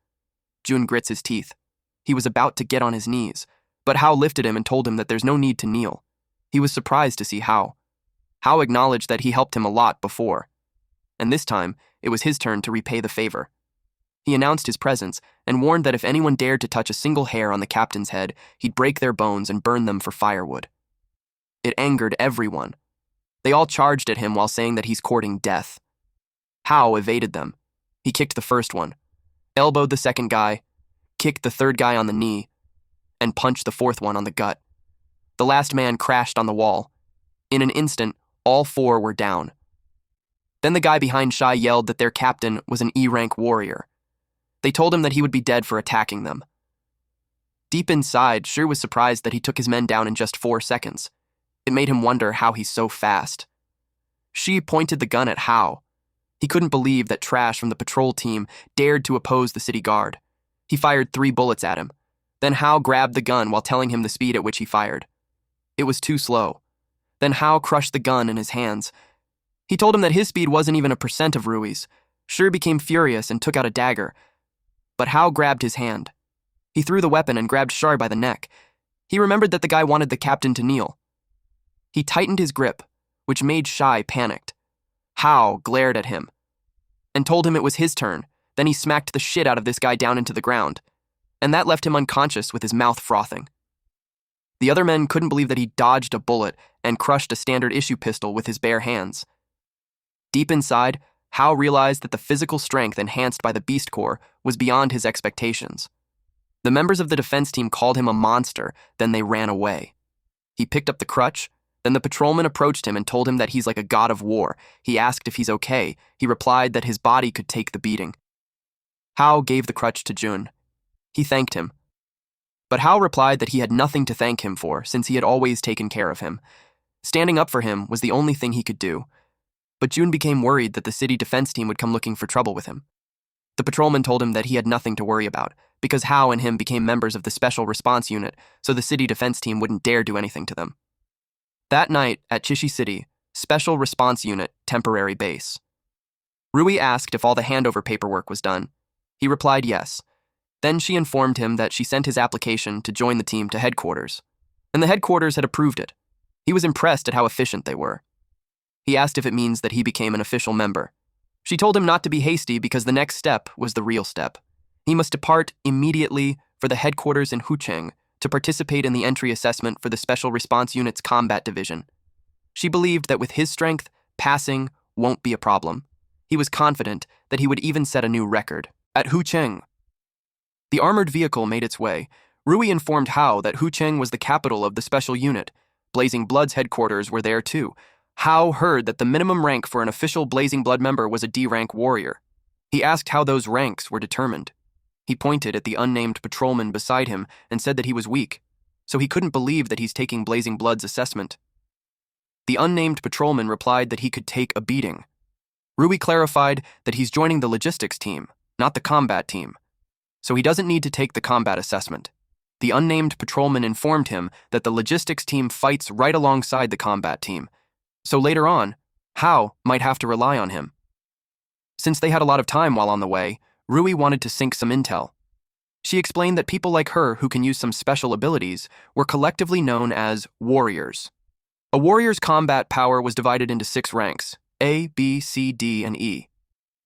Jun grits his teeth. He was about to get on his knees, but Hao lifted him and told him that there's no need to kneel. He was surprised to see Hao. Hao acknowledged that he helped him a lot before, and this time it was his turn to repay the favor. He announced his presence and warned that if anyone dared to touch a single hair on the captain's head, he'd break their bones and burn them for firewood. It angered everyone. They all charged at him while saying that he's courting death. Hao evaded them. He kicked the first one, elbowed the second guy, kicked the third guy on the knee, and punched the fourth one on the gut. The last man crashed on the wall. In an instant, all four were down. Then the guy behind Shai yelled that their captain was an E-rank warrior. They told him that he would be dead for attacking them. Deep inside, Shi was surprised that he took his men down in just 4 seconds. It made him wonder how he's so fast. Shi pointed the gun at Hao. He couldn't believe that trash from the patrol team dared to oppose the city guard. He fired 3 bullets at him. Then Hao grabbed the gun while telling him the speed at which he fired. It was too slow. Then Hao crushed the gun in his hands. He told him that his speed wasn't even 1% of Rui's. Shi became furious and took out a dagger. But Hao grabbed his hand. He threw the weapon and grabbed Shar by the neck. He remembered that the guy wanted the captain to kneel. He tightened his grip, which made Shai panicked. Hao glared at him and told him it was his turn. Then he smacked the shit out of this guy down into the ground, and that left him unconscious with his mouth frothing. The other men couldn't believe that he dodged a bullet and crushed a standard issue pistol with his bare hands. Deep inside, Hao realized that the physical strength enhanced by the Beast Corps was beyond his expectations. The members of the defense team called him a monster, then they ran away. He picked up the crutch, then the patrolman approached him and told him that he's like a god of war. He asked if he's okay. He replied that his body could take the beating. Hao gave the crutch to Jun. He thanked him. But Hao replied that he had nothing to thank him for since he had always taken care of him. Standing up for him was the only thing he could do. But Jun became worried that the city defense team would come looking for trouble with him. The patrolman told him that he had nothing to worry about because Hao and him became members of the special response unit, so the city defense team wouldn't dare do anything to them. That night at Chishi City, Special Response Unit, Temporary Base. Rui asked if all the handover paperwork was done. He replied yes. Then she informed him that she sent his application to join the team to headquarters, and the headquarters had approved it. He was impressed at how efficient they were. He asked if it means that he became an official member. She told him not to be hasty because the next step was the real step. He must depart immediately for the headquarters in Hucheng to participate in the entry assessment for the Special Response Unit's Combat Division. She believed that with his strength, passing won't be a problem. He was confident that he would even set a new record. At Hucheng, the armored vehicle made its way. Rui informed Hao that Hucheng was the capital of the special unit. Blazing Blood's headquarters were there too. Hao heard that the minimum rank for an official Blazing Blood member was a D-rank warrior. He asked how those ranks were determined. He pointed at the unnamed patrolman beside him and said that he was weak, so he couldn't believe that he's taking Blazing Blood's assessment. The unnamed patrolman replied that he could take a beating. Rui clarified that he's joining the logistics team, not the combat team, so he doesn't need to take the combat assessment. The unnamed patrolman informed him that the logistics team fights right alongside the combat team, so later on, Hao might have to rely on him. Since they had a lot of time while on the way, Rui wanted to sink some intel. She explained that people like her who can use some special abilities were collectively known as warriors. A warrior's combat power was divided into 6 ranks, A, B, C, D, and E.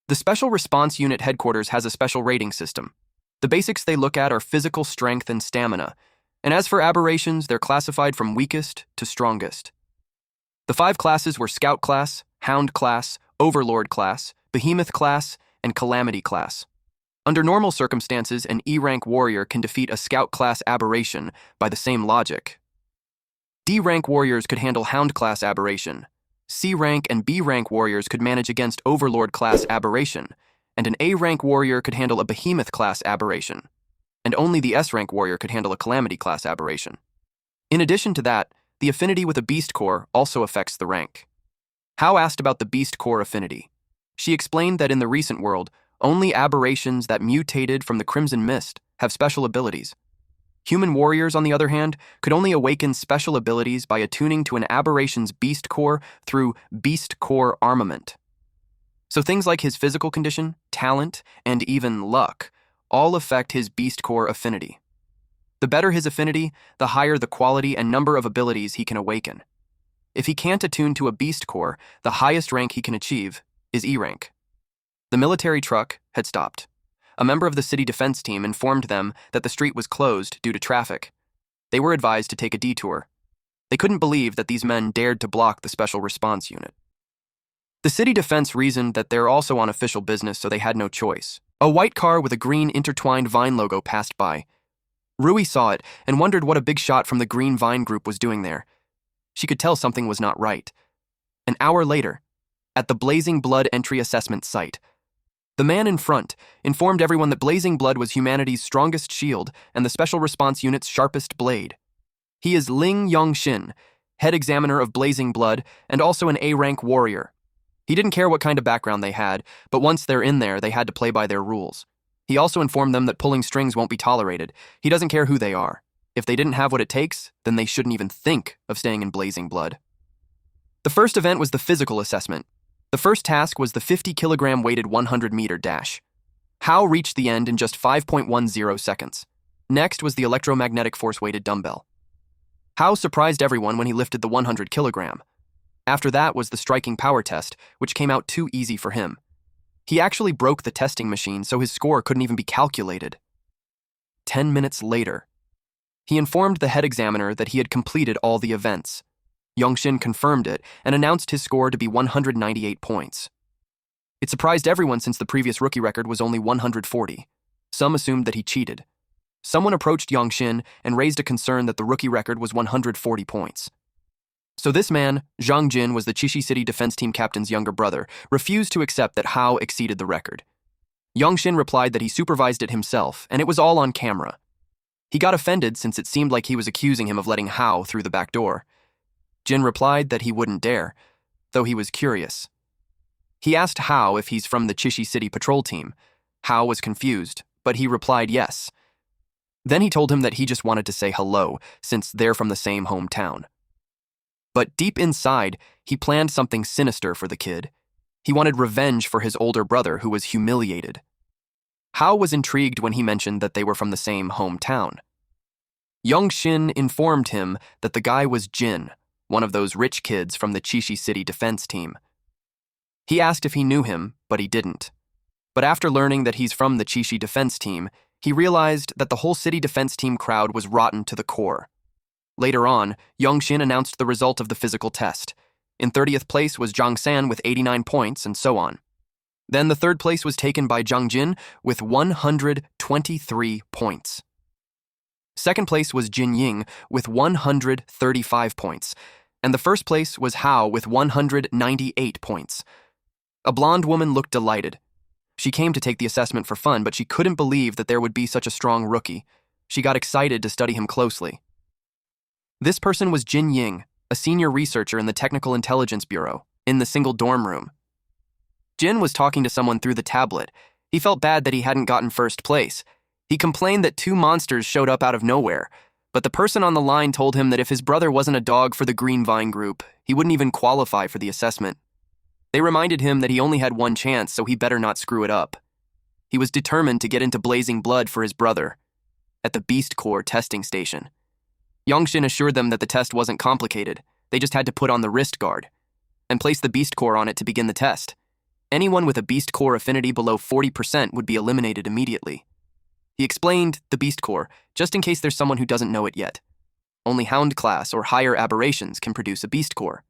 The Special Response Unit headquarters has a special rating system. The basics they look at are physical strength and stamina, and as for aberrations, they're classified from weakest to strongest. The 5 classes were Scout class, Hound class, Overlord class, Behemoth class, and Calamity class. Under normal circumstances, an E-rank warrior can defeat a Scout class aberration by the same logic. D-rank warriors could handle Hound class aberration. C-rank and B-rank warriors could manage against Overlord class aberration, and an A-rank warrior could handle a Behemoth class aberration, and only the S-rank warrior could handle a Calamity class aberration. In addition to that, the affinity with a Beast Core also affects the rank. Hao asked about the Beast Core affinity. She explained that in the recent world, only aberrations that mutated from the Crimson Mist have special abilities. Human warriors, on the other hand, could only awaken special abilities by attuning to an aberration's Beast Core through Beast Core armament. So things like his physical condition, talent, and even luck all affect his Beast Core affinity. The better his affinity, the higher the quality and number of abilities he can awaken. If he can't attune to a Beast Core, the highest rank he can achieve is E rank. The military truck had stopped. A member of the city defense team informed them that the street was closed due to traffic. They were advised to take a detour. They couldn't believe that these men dared to block the special response unit. The city defense reasoned that they're also on official business, so they had no choice. A white car with a green intertwined vine logo passed by. Rui saw it and wondered what a big shot from the Green Vine group was doing there. She could tell something was not right. An hour later, at the Blazing Blood entry assessment site, the man in front informed everyone that Blazing Blood was humanity's strongest shield and the Special Response Unit's sharpest blade. He is Ling Yongxin, head examiner of Blazing Blood and also an A-rank warrior. He didn't care what kind of background they had, but once they're in there, they had to play by their rules. He also informed them that pulling strings won't be tolerated. He doesn't care who they are. If they didn't have what it takes, then they shouldn't even think of staying in Blazing Blood. The first event was the physical assessment. The first task was the 50-kilogram weighted 100-meter dash. Hao reached the end in just 5.10 seconds. Next was the electromagnetic force-weighted dumbbell. Hao surprised everyone when he lifted the 100-kilogram. After that was the striking power test, which came out too easy for him. He actually broke the testing machine, so his score couldn't even be calculated. 10 minutes later, he informed the head examiner that he had completed all the events. Yongxin confirmed it and announced his score to be 198 points. It surprised everyone since the previous rookie record was only 140. Some assumed that he cheated. Someone approached Yongxin and raised a concern that the rookie record was 140 points. So this man, Zhang Jin, was the Chishi City defense team captain's younger brother, refused to accept that Hao exceeded the record. Yongxin replied that he supervised it himself, and it was all on camera. He got offended since it seemed like he was accusing him of letting Hao through the back door. Jin replied that he wouldn't dare, though he was curious. He asked Hao if he's from the Chishi City patrol team. Hao was confused, but he replied yes. Then he told him that he just wanted to say hello, since they're from the same hometown. But deep inside, he planned something sinister for the kid. He wanted revenge for his older brother who was humiliated. Hao was intrigued when he mentioned that they were from the same hometown. Yongxin informed him that the guy was Jin, one of those rich kids from the Chishi City defense team. He asked if he knew him, but he didn't. But after learning that he's from the Chishi defense team, he realized that the whole city defense team crowd was rotten to the core. Later on, Yongxin announced the result of the physical test. In 30th place was Zhang San with 89 points, and so on. Then the third place was taken by Zhang Jin with 123 points. Second place was Jin Ying with 135 points, and the first place was Hao with 198 points. A blonde woman looked delighted. She came to take the assessment for fun, but she couldn't believe that there would be such a strong rookie. She got excited to study him closely. This person was Jin Ying, a senior researcher in the Technical Intelligence Bureau, in the single dorm room. Jin was talking to someone through the tablet. He felt bad that he hadn't gotten first place. He complained that 2 monsters showed up out of nowhere, but the person on the line told him that if his brother wasn't a dog for the Green Vine group, he wouldn't even qualify for the assessment. They reminded him that he only had one chance, so he better not screw it up. He was determined to get into Blazing Blood for his brother. At the Beast Core testing station, Yongxin assured them that the test wasn't complicated. They just had to put on the wrist guard and place the Beast Core on it to begin the test. Anyone with a Beast Core affinity below 40% would be eliminated immediately. He explained the Beast Core, just in case there's someone who doesn't know it yet. Only Hound class or higher aberrations can produce a Beast Core.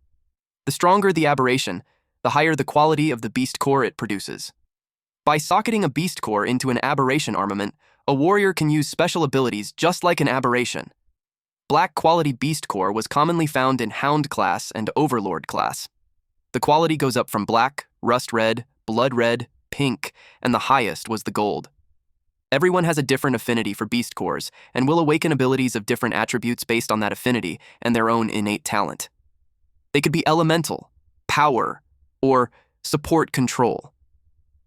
The stronger the aberration, the higher the quality of the beast core it produces. By socketing a beast core into an aberration armament, a warrior can use special abilities just like an aberration. Black quality beast core was commonly found in Hound class and Overlord class. The quality goes up from black, rust red, blood red, pink, and the highest was the gold. Everyone has a different affinity for beast cores and will awaken abilities of different attributes based on that affinity and their own innate talent. They could be elemental, power, or support control.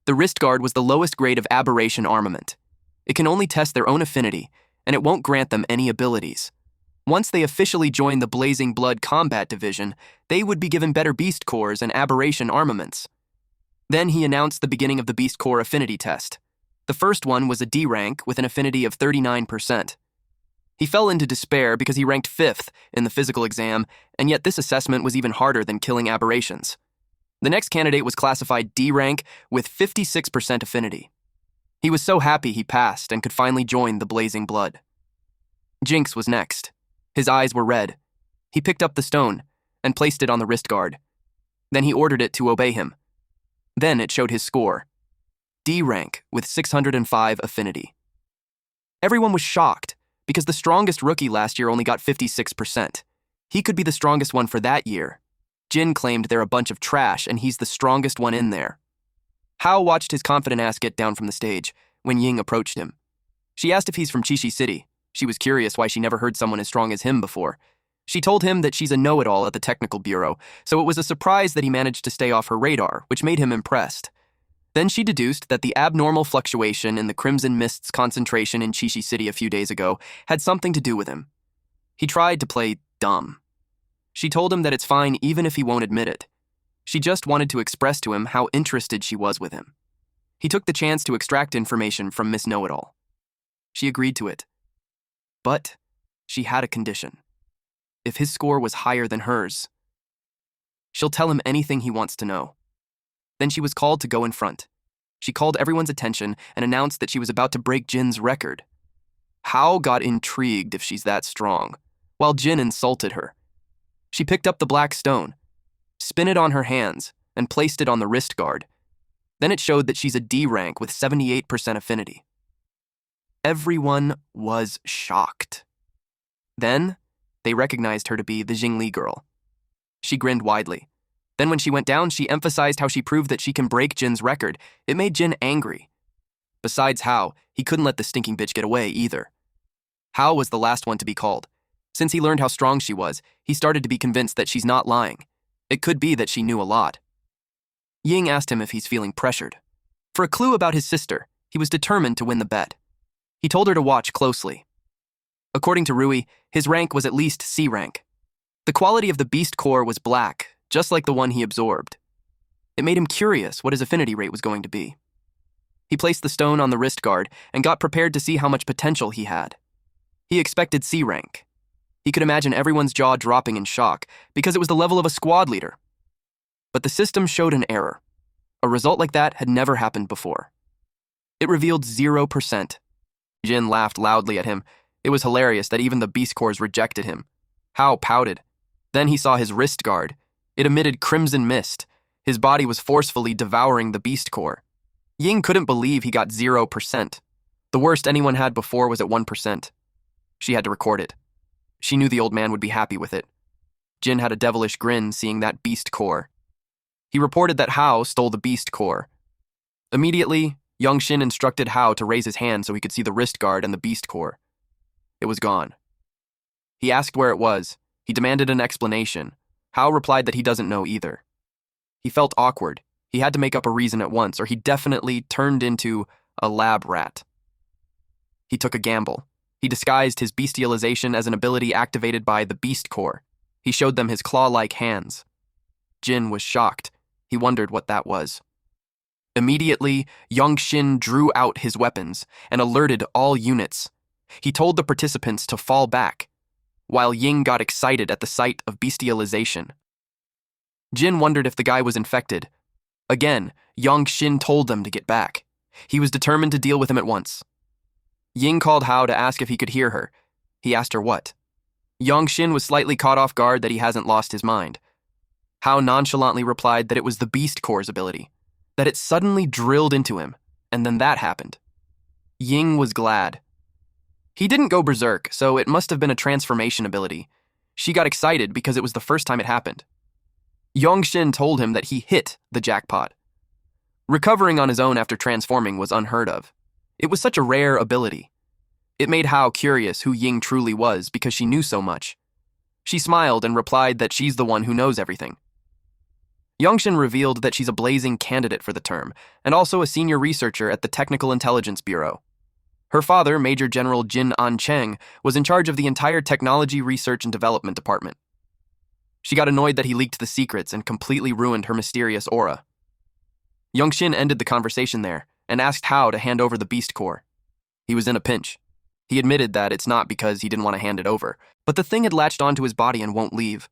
The wrist guard was the lowest grade of aberration armament. It can only test their own affinity, and it won't grant them any abilities. Once they officially join the Blazing Blood Combat Division, they would be given better beast cores and aberration armaments. Then he announced the beginning of the beast core affinity test. The first one was a D rank with an affinity of 39%. He fell into despair because he ranked 5th in the physical exam, and yet this assessment was even harder than killing aberrations. The next candidate was classified D rank with 56% affinity. He was so happy he passed and could finally join the Blazing Blood. Jinx was next. His eyes were red. He picked up the stone and placed it on the wrist guard. Then he ordered it to obey him. Then it showed his score. D rank with 605 affinity. Everyone was shocked because the strongest rookie last year only got 56%. He could be the strongest one for that year. Jin claimed they're a bunch of trash and he's the strongest one in there. Hao watched his confident ass get down from the stage when Ying approached him. She asked if he's from Chishi City. She was curious why she never heard someone as strong as him before. She told him that she's a know-it-all at the technical bureau, so it was a surprise that he managed to stay off her radar, which made him impressed. Then she deduced that the abnormal fluctuation in the Crimson Mist's concentration in Chishi City a few days ago had something to do with him. He tried to play dumb. She told him that it's fine even if he won't admit it. She just wanted to express to him how interested she was with him. He took the chance to extract information from Miss Know-It-All. She agreed to it. But she had a condition. If his score was higher than hers, she'll tell him anything he wants to know. Then she was called to go in front. She called everyone's attention and announced that she was about to break Jin's record. Hao got intrigued if she's that strong, while Jin insulted her. She picked up the black stone, spin it on her hands, and placed it on the wrist guard. Then it showed that she's a D rank with 78% affinity. Everyone was shocked. Then, they recognized her to be the Jingli girl. She grinned widely. Then when she went down, she emphasized how she proved that she can break Jin's record. It made Jin angry. Besides Hao, he couldn't let the stinking bitch get away either. Hao was the last one to be called. Since he learned how strong she was, he started to be convinced that she's not lying. It could be that she knew a lot. Ying asked him if he's feeling pressured. For a clue about his sister, he was determined to win the bet. He told her to watch closely. According to Rui, his rank was at least C rank. The quality of the beast core was black, just like the one he absorbed. It made him curious what his affinity rate was going to be. He placed the stone on the wrist guard and got prepared to see how much potential he had. He expected C rank. He could imagine everyone's jaw dropping in shock because it was the level of a squad leader. But the system showed an error. A result like that had never happened before. It revealed 0%. Jin laughed loudly at him. It was hilarious that even the beast cores rejected him. Hao pouted. Then he saw his wrist guard. It emitted crimson mist. His body was forcefully devouring the beast core. Ying couldn't believe he got 0%. The worst anyone had before was at 1%. She had to record it. She knew the old man would be happy with it. Jin had a devilish grin seeing that beast core. He reported that Hao stole the beast core. Immediately, Young Shin instructed Hao to raise his hand so he could see the wrist guard and the beast core. It was gone. He asked where it was. He demanded an explanation. Hao replied that he doesn't know either. He felt awkward. He had to make up a reason at once, or he definitely turned into a lab rat. He took a gamble. He disguised his bestialization as an ability activated by the beast core. He showed them his claw-like hands. Jin was shocked. He wondered what that was. Immediately, Young Shin drew out his weapons and alerted all units. He told the participants to fall back, while Ying got excited at the sight of bestialization. Jin wondered if the guy was infected. Again, Young Shin told them to get back. He was determined to deal with him at once. Ying called Hao to ask if he could hear her. He asked her what. Young Shin was slightly caught off guard that he hasn't lost his mind. Hao nonchalantly replied that it was the Beast Core's ability, that it suddenly drilled into him, and then that happened. Ying was glad. He didn't go berserk, so it must have been a transformation ability. She got excited because it was the first time it happened. Yongxin told him that he hit the jackpot. Recovering on his own after transforming was unheard of. It was such a rare ability. It made Hao curious who Ying truly was because she knew so much. She smiled and replied that she's the one who knows everything. Yongxin revealed that she's a blazing candidate for the term, and also a senior researcher at the Technical Intelligence Bureau. Her father, Major General Jin An-cheng, was in charge of the entire Technology Research and Development Department. She got annoyed that he leaked the secrets and completely ruined her mysterious aura. Yongxin ended the conversation there and asked Hao to hand over the Beast Core. He was in a pinch. He admitted that it's not because he didn't want to hand it over, but the thing had latched onto his body and won't leave.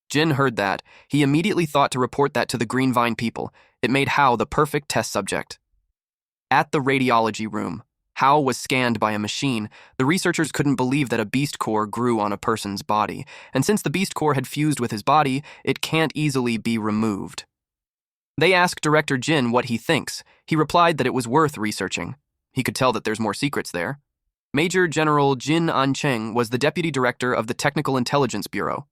Jin heard that. He immediately thought to report that to the Green Vine people. It made Hao the perfect test subject. At the radiology room, Hao was scanned by a machine. The researchers couldn't believe that a Beast Core grew on a person's body, and since the Beast Core had fused with his body, it can't easily be removed. They asked Director Jin what he thinks. He replied that it was worth researching. He could tell that there's more secrets there. Major General Jin An-cheng was the deputy director of the Technical Intelligence Bureau.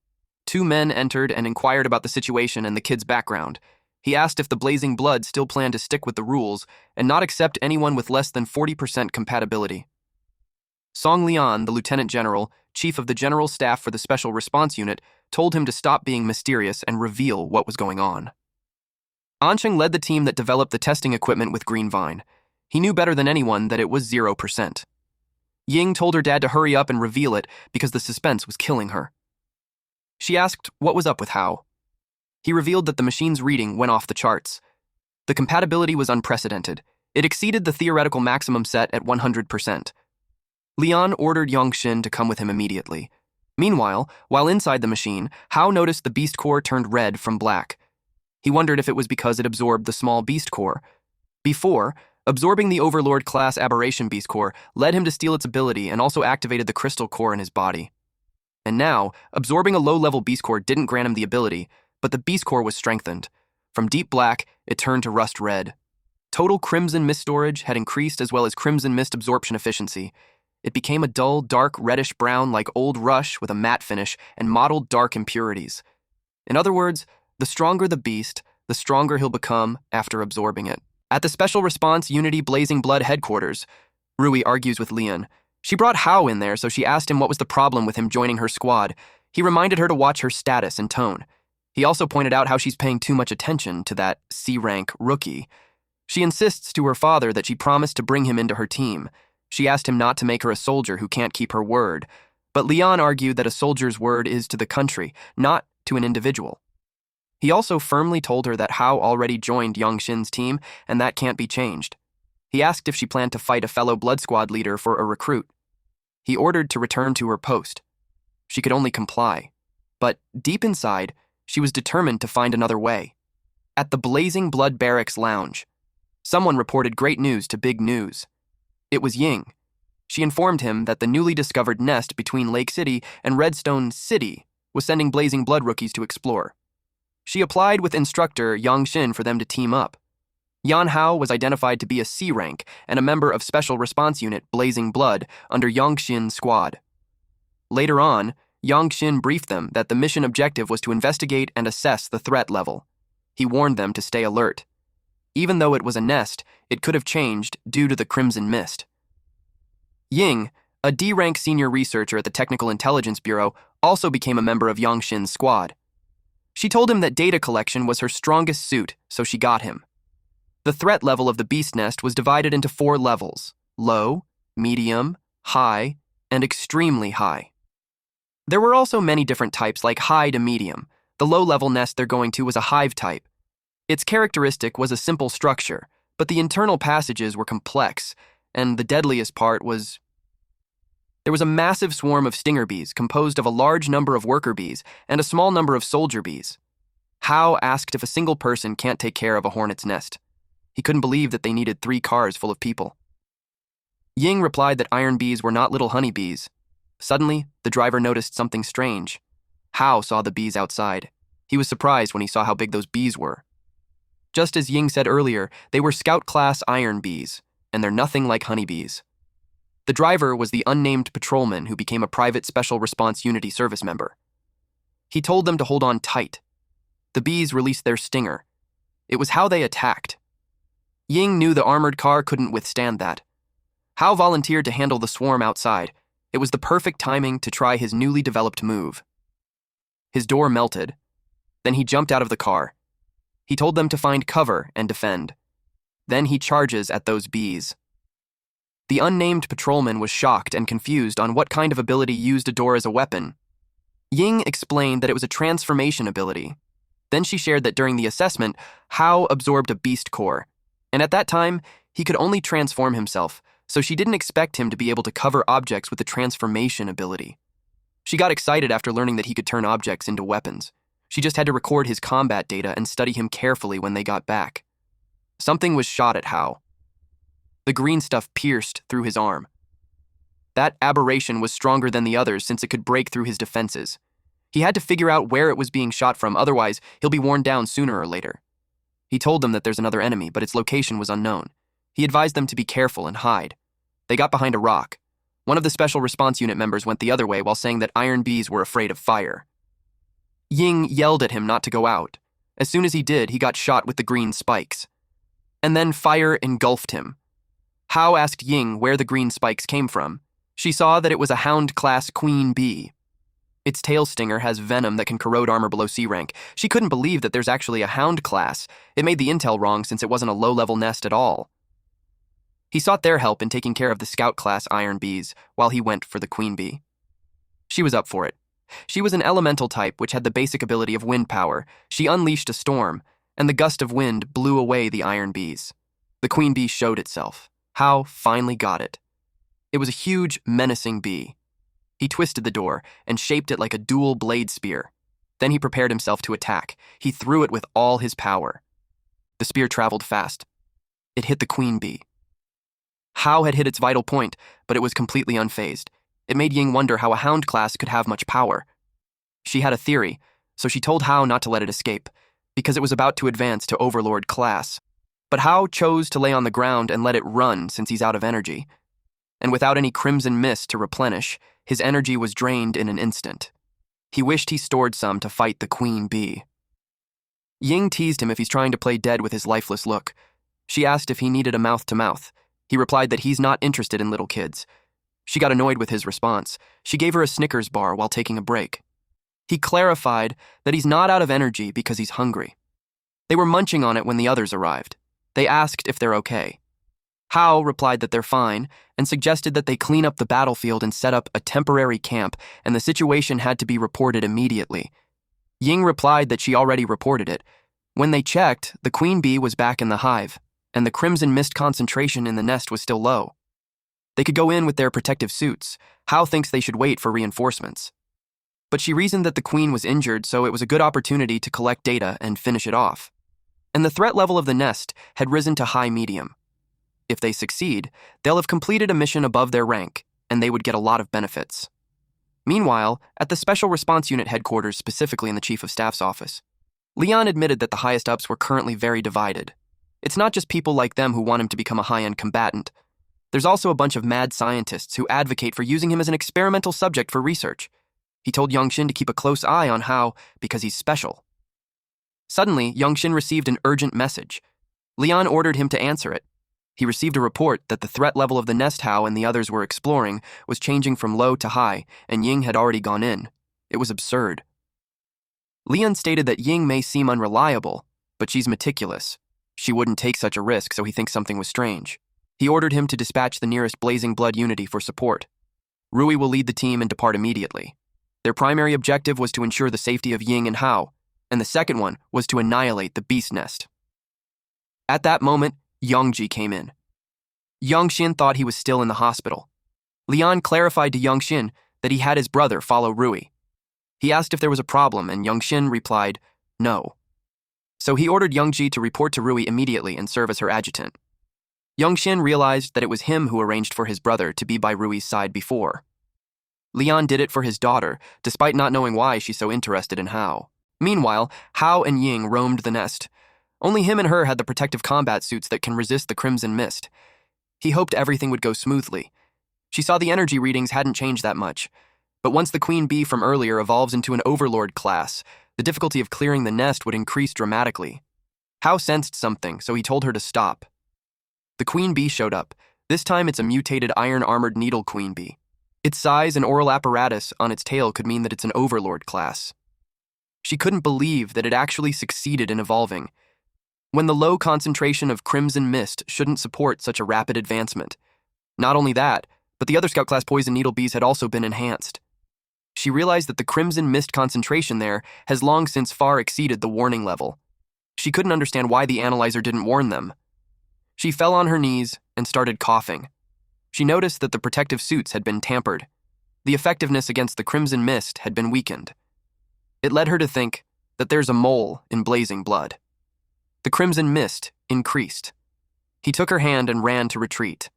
2 men entered and inquired about the situation and the kid's background. He asked if the Blazing Blood still planned to stick with the rules and not accept anyone with less than 40% compatibility. Song Lian, the lieutenant general, chief of the general staff for the Special Response Unit, told him to stop being mysterious and reveal what was going on. An-cheng led the team that developed the testing equipment with Green Vine. He knew better than anyone that it was 0%. Ying told her dad to hurry up and reveal it because the suspense was killing her. She asked what was up with Hao. He revealed that the machine's reading went off the charts. The compatibility was unprecedented. It exceeded the theoretical maximum set at 100%. Lian ordered Yongxin to come with him immediately. Meanwhile, while inside the machine, Hao noticed the Beast Core turned red from black. He wondered if it was because it absorbed the small Beast Core. Before, absorbing the Overlord-class Aberration Beast Core led him to steal its ability and also activated the Crystal Core in his body. And now, absorbing a low-level Beast Core didn't grant him the ability, but the Beast Core was strengthened. From deep black, it turned to rust red. Total Crimson Mist storage had increased as well as Crimson Mist absorption efficiency. It became a dull, dark, reddish-brown like Old Rush with a matte finish and mottled dark impurities. In other words, the stronger the beast, the stronger he'll become after absorbing it. At the Special Response Unity Blazing Blood headquarters, Rui argues with Lian. She brought Hao in there, so she asked him what was the problem with him joining her squad. He reminded her to watch her status and tone. He also pointed out how she's paying too much attention to that C-rank rookie. She insists to her father that she promised to bring him into her team. She asked him not to make her a soldier who can't keep her word. But Lian argued that a soldier's word is to the country, not to an individual. He also firmly told her that Hao already joined Yongxin's team, and that can't be changed. He asked if she planned to fight a fellow Blood Squad leader for a recruit. He ordered to return to her post. She could only comply. But deep inside, she was determined to find another way. At the Blazing Blood Barracks lounge, someone reported great news to Big News. It was Ying. She informed him that the newly discovered nest between Lake City and Redstone City was sending Blazing Blood rookies to explore. She applied with instructor Yongxin for them to team up. Yan Hao was identified to be a C rank and a member of Special Response Unit Blazing Blood under Yongxin's squad. Later on, Yongxin briefed them that the mission objective was to investigate and assess the threat level. He warned them to stay alert. Even though it was a nest, it could have changed due to the Crimson Mist. Ying, a D-rank senior researcher at the Technical Intelligence Bureau, also became a member of Yongxin's squad. She told him that data collection was her strongest suit, so she got him. The threat level of the beast nest was divided into 4 levels: low, medium, high, and extremely high. There were also many different types like high to medium. The low-level nest they're going to was a hive type. Its characteristic was a simple structure, but the internal passages were complex, and the deadliest part was there was a massive swarm of stinger bees composed of a large number of worker bees and a small number of soldier bees. Hao asked if a single person can't take care of a hornet's nest. He couldn't believe that they needed 3 cars full of people. Ying replied that iron bees were not little honeybees. Suddenly, the driver noticed something strange. Hao saw the bees outside. He was surprised when he saw how big those bees were. Just as Ying said earlier, they were Scout-class iron bees, and they're nothing like honeybees. The driver was the unnamed patrolman who became a private Special Response Unity service member. He told them to hold on tight. The bees released their stinger. It was how they attacked. Ying knew the armored car couldn't withstand that. Hao volunteered to handle the swarm outside. It was the perfect timing to try his newly developed move. His door melted. Then he jumped out of the car. He told them to find cover and defend. Then he charges at those bees. The unnamed patrolman was shocked and confused on what kind of ability used a door as a weapon. Ying explained that it was a transformation ability. Then she shared that during the assessment, Hao absorbed a beast core, and at that time, he could only transform himself, so she didn't expect him to be able to cover objects with the transformation ability. She got excited after learning that he could turn objects into weapons. She just had to record his combat data and study him carefully when they got back. Something was shot at Hao. The green stuff pierced through his arm. That aberration was stronger than the others since it could break through his defenses. He had to figure out where it was being shot from, otherwise he'll be worn down sooner or later. He told them that there's another enemy, but its location was unknown. He advised them to be careful and hide. They got behind a rock. One of the Special Response Unit members went the other way while saying that iron bees were afraid of fire. Ying yelled at him not to go out. As soon as he did, he got shot with the green spikes. And then fire engulfed him. Hao asked Ying where the green spikes came from. She saw that it was a Hound-class queen bee. Its tail stinger has venom that can corrode armor below C rank. She couldn't believe that there's actually a Hound class. It made the intel wrong since it wasn't a low-level nest at all. He sought their help in taking care of the Scout-class iron bees while he went for the queen bee. She was up for it. She was an elemental type which had the basic ability of wind power. She unleashed a storm, and the gust of wind blew away the iron bees. The queen bee showed itself. Hao finally got it. It was a huge, menacing bee. He twisted the door and shaped it like a dual blade spear. Then he prepared himself to attack. He threw it with all his power. The spear traveled fast. It hit the queen bee. Hao had hit its vital point, but it was completely unfazed. It made Ying wonder how a Hound class could have much power. She had a theory, so she told Hao not to let it escape, because it was about to advance to Overlord class. But Hao chose to lay on the ground and let it run since he's out of energy. And without any crimson mist to replenish, his energy was drained in an instant. He wished he stored some to fight the queen bee. Ying teased him if he's trying to play dead with his lifeless look. She asked if he needed a mouth-to-mouth. He replied that he's not interested in little kids. She got annoyed with his response. She gave her a Snickers bar while taking a break. He clarified that he's not out of energy because he's hungry. They were munching on it when the others arrived. They asked if they're okay. Hao replied that they're fine and suggested that they clean up the battlefield and set up a temporary camp, and the situation had to be reported immediately. Ying replied that she already reported it. When they checked, the queen bee was back in the hive, and the crimson mist concentration in the nest was still low. They could go in with their protective suits. Hao thinks they should wait for reinforcements. But she reasoned that the queen was injured, so it was a good opportunity to collect data and finish it off. And the threat level of the nest had risen to high-medium. If they succeed, they'll have completed a mission above their rank, and they would get a lot of benefits. Meanwhile, at the Special Response Unit headquarters, specifically in the Chief of Staff's office, Leon admitted that the highest-ups were currently very divided. It's not just people like them who want him to become a high-end combatant. There's also a bunch of mad scientists who advocate for using him as an experimental subject for research. He told Yongxin to keep a close eye on Hao because he's special. Suddenly, Yongxin received an urgent message. Leon ordered him to answer it. He received a report that the threat level of the nest Hao and the others were exploring was changing from low to high, and Ying had already gone in. It was absurd. Leon stated that Ying may seem unreliable, but she's meticulous. She wouldn't take such a risk, so he thinks something was strange. He ordered him to dispatch the nearest Blazing Blood unity for support. Rui will lead the team and depart immediately. Their primary objective was to ensure the safety of Ying and Hao, and the second one was to annihilate the beast nest. At that moment, Yongji came in. Yongxin thought he was still in the hospital. Leon clarified to Yongxin that he had his brother follow Rui. He asked if there was a problem, and Yongxin replied, no. So he ordered Yongji to report to Rui immediately and serve as her adjutant. Yongxin realized that it was him who arranged for his brother to be by Rui's side before. Leon did it for his daughter, despite not knowing why she's so interested in Hao. Meanwhile, Hao and Ying roamed the nest. Only him and her had the protective combat suits that can resist the crimson mist. He hoped everything would go smoothly. She saw the energy readings hadn't changed that much, but once the queen bee from earlier evolves into an overlord class, the difficulty of clearing the nest would increase dramatically. Hao sensed something, so he told her to stop. The queen bee showed up. This time it's a mutated iron-armored needle queen bee. Its size and oral apparatus on its tail could mean that it's an overlord class. She couldn't believe that it actually succeeded in evolving, when the low concentration of crimson mist shouldn't support such a rapid advancement. Not only that, but the other scout class poison needle bees had also been enhanced. She realized that the crimson mist concentration there has long since far exceeded the warning level. She couldn't understand why the analyzer didn't warn them. She fell on her knees and started coughing. She noticed that the protective suits had been tampered. The effectiveness against the crimson mist had been weakened. It led her to think that there's a mole in blazing blood. The crimson mist increased. He took her hand and ran to retreat.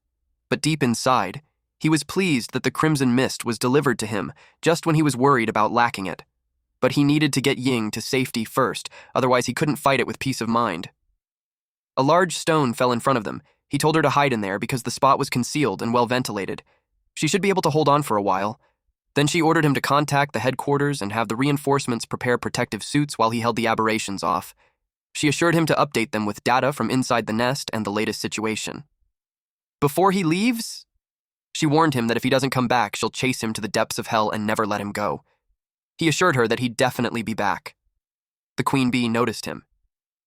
But deep inside, he was pleased that the crimson mist was delivered to him just when he was worried about lacking it. But he needed to get Ying to safety first, otherwise he couldn't fight it with peace of mind. A large stone fell in front of them. He told her to hide in there because the spot was concealed and well ventilated. She should be able to hold on for a while. Then she ordered him to contact the headquarters and have the reinforcements prepare protective suits while he held the aberrations off. She assured him to update them with data from inside the nest and the latest situation. Before he leaves, she warned him that if he doesn't come back, she'll chase him to the depths of hell and never let him go. He assured her that he'd definitely be back. The queen bee noticed him.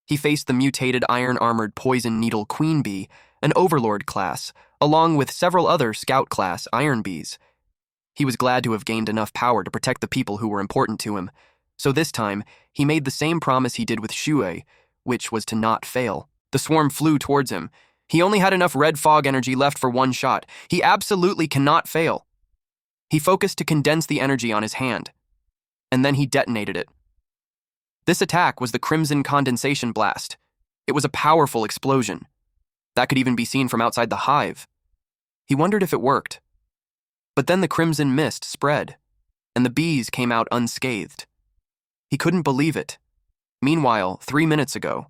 He faced the mutated iron-armored poison needle queen bee, an overlord class, along with several other scout class iron bees. He was glad to have gained enough power to protect the people who were important to him, so this time he made the same promise he did with Shui, which was to not fail. The swarm flew towards him. He only had enough red fog energy left for one shot. He absolutely cannot fail. He focused to condense the energy on his hand, and then he detonated it. This attack was the Crimson Condensation Blast. It was a powerful explosion. That could even be seen from outside the hive. He wondered if it worked. But then the crimson mist spread, and the bees came out unscathed. He couldn't believe it. Meanwhile, 3 minutes ago,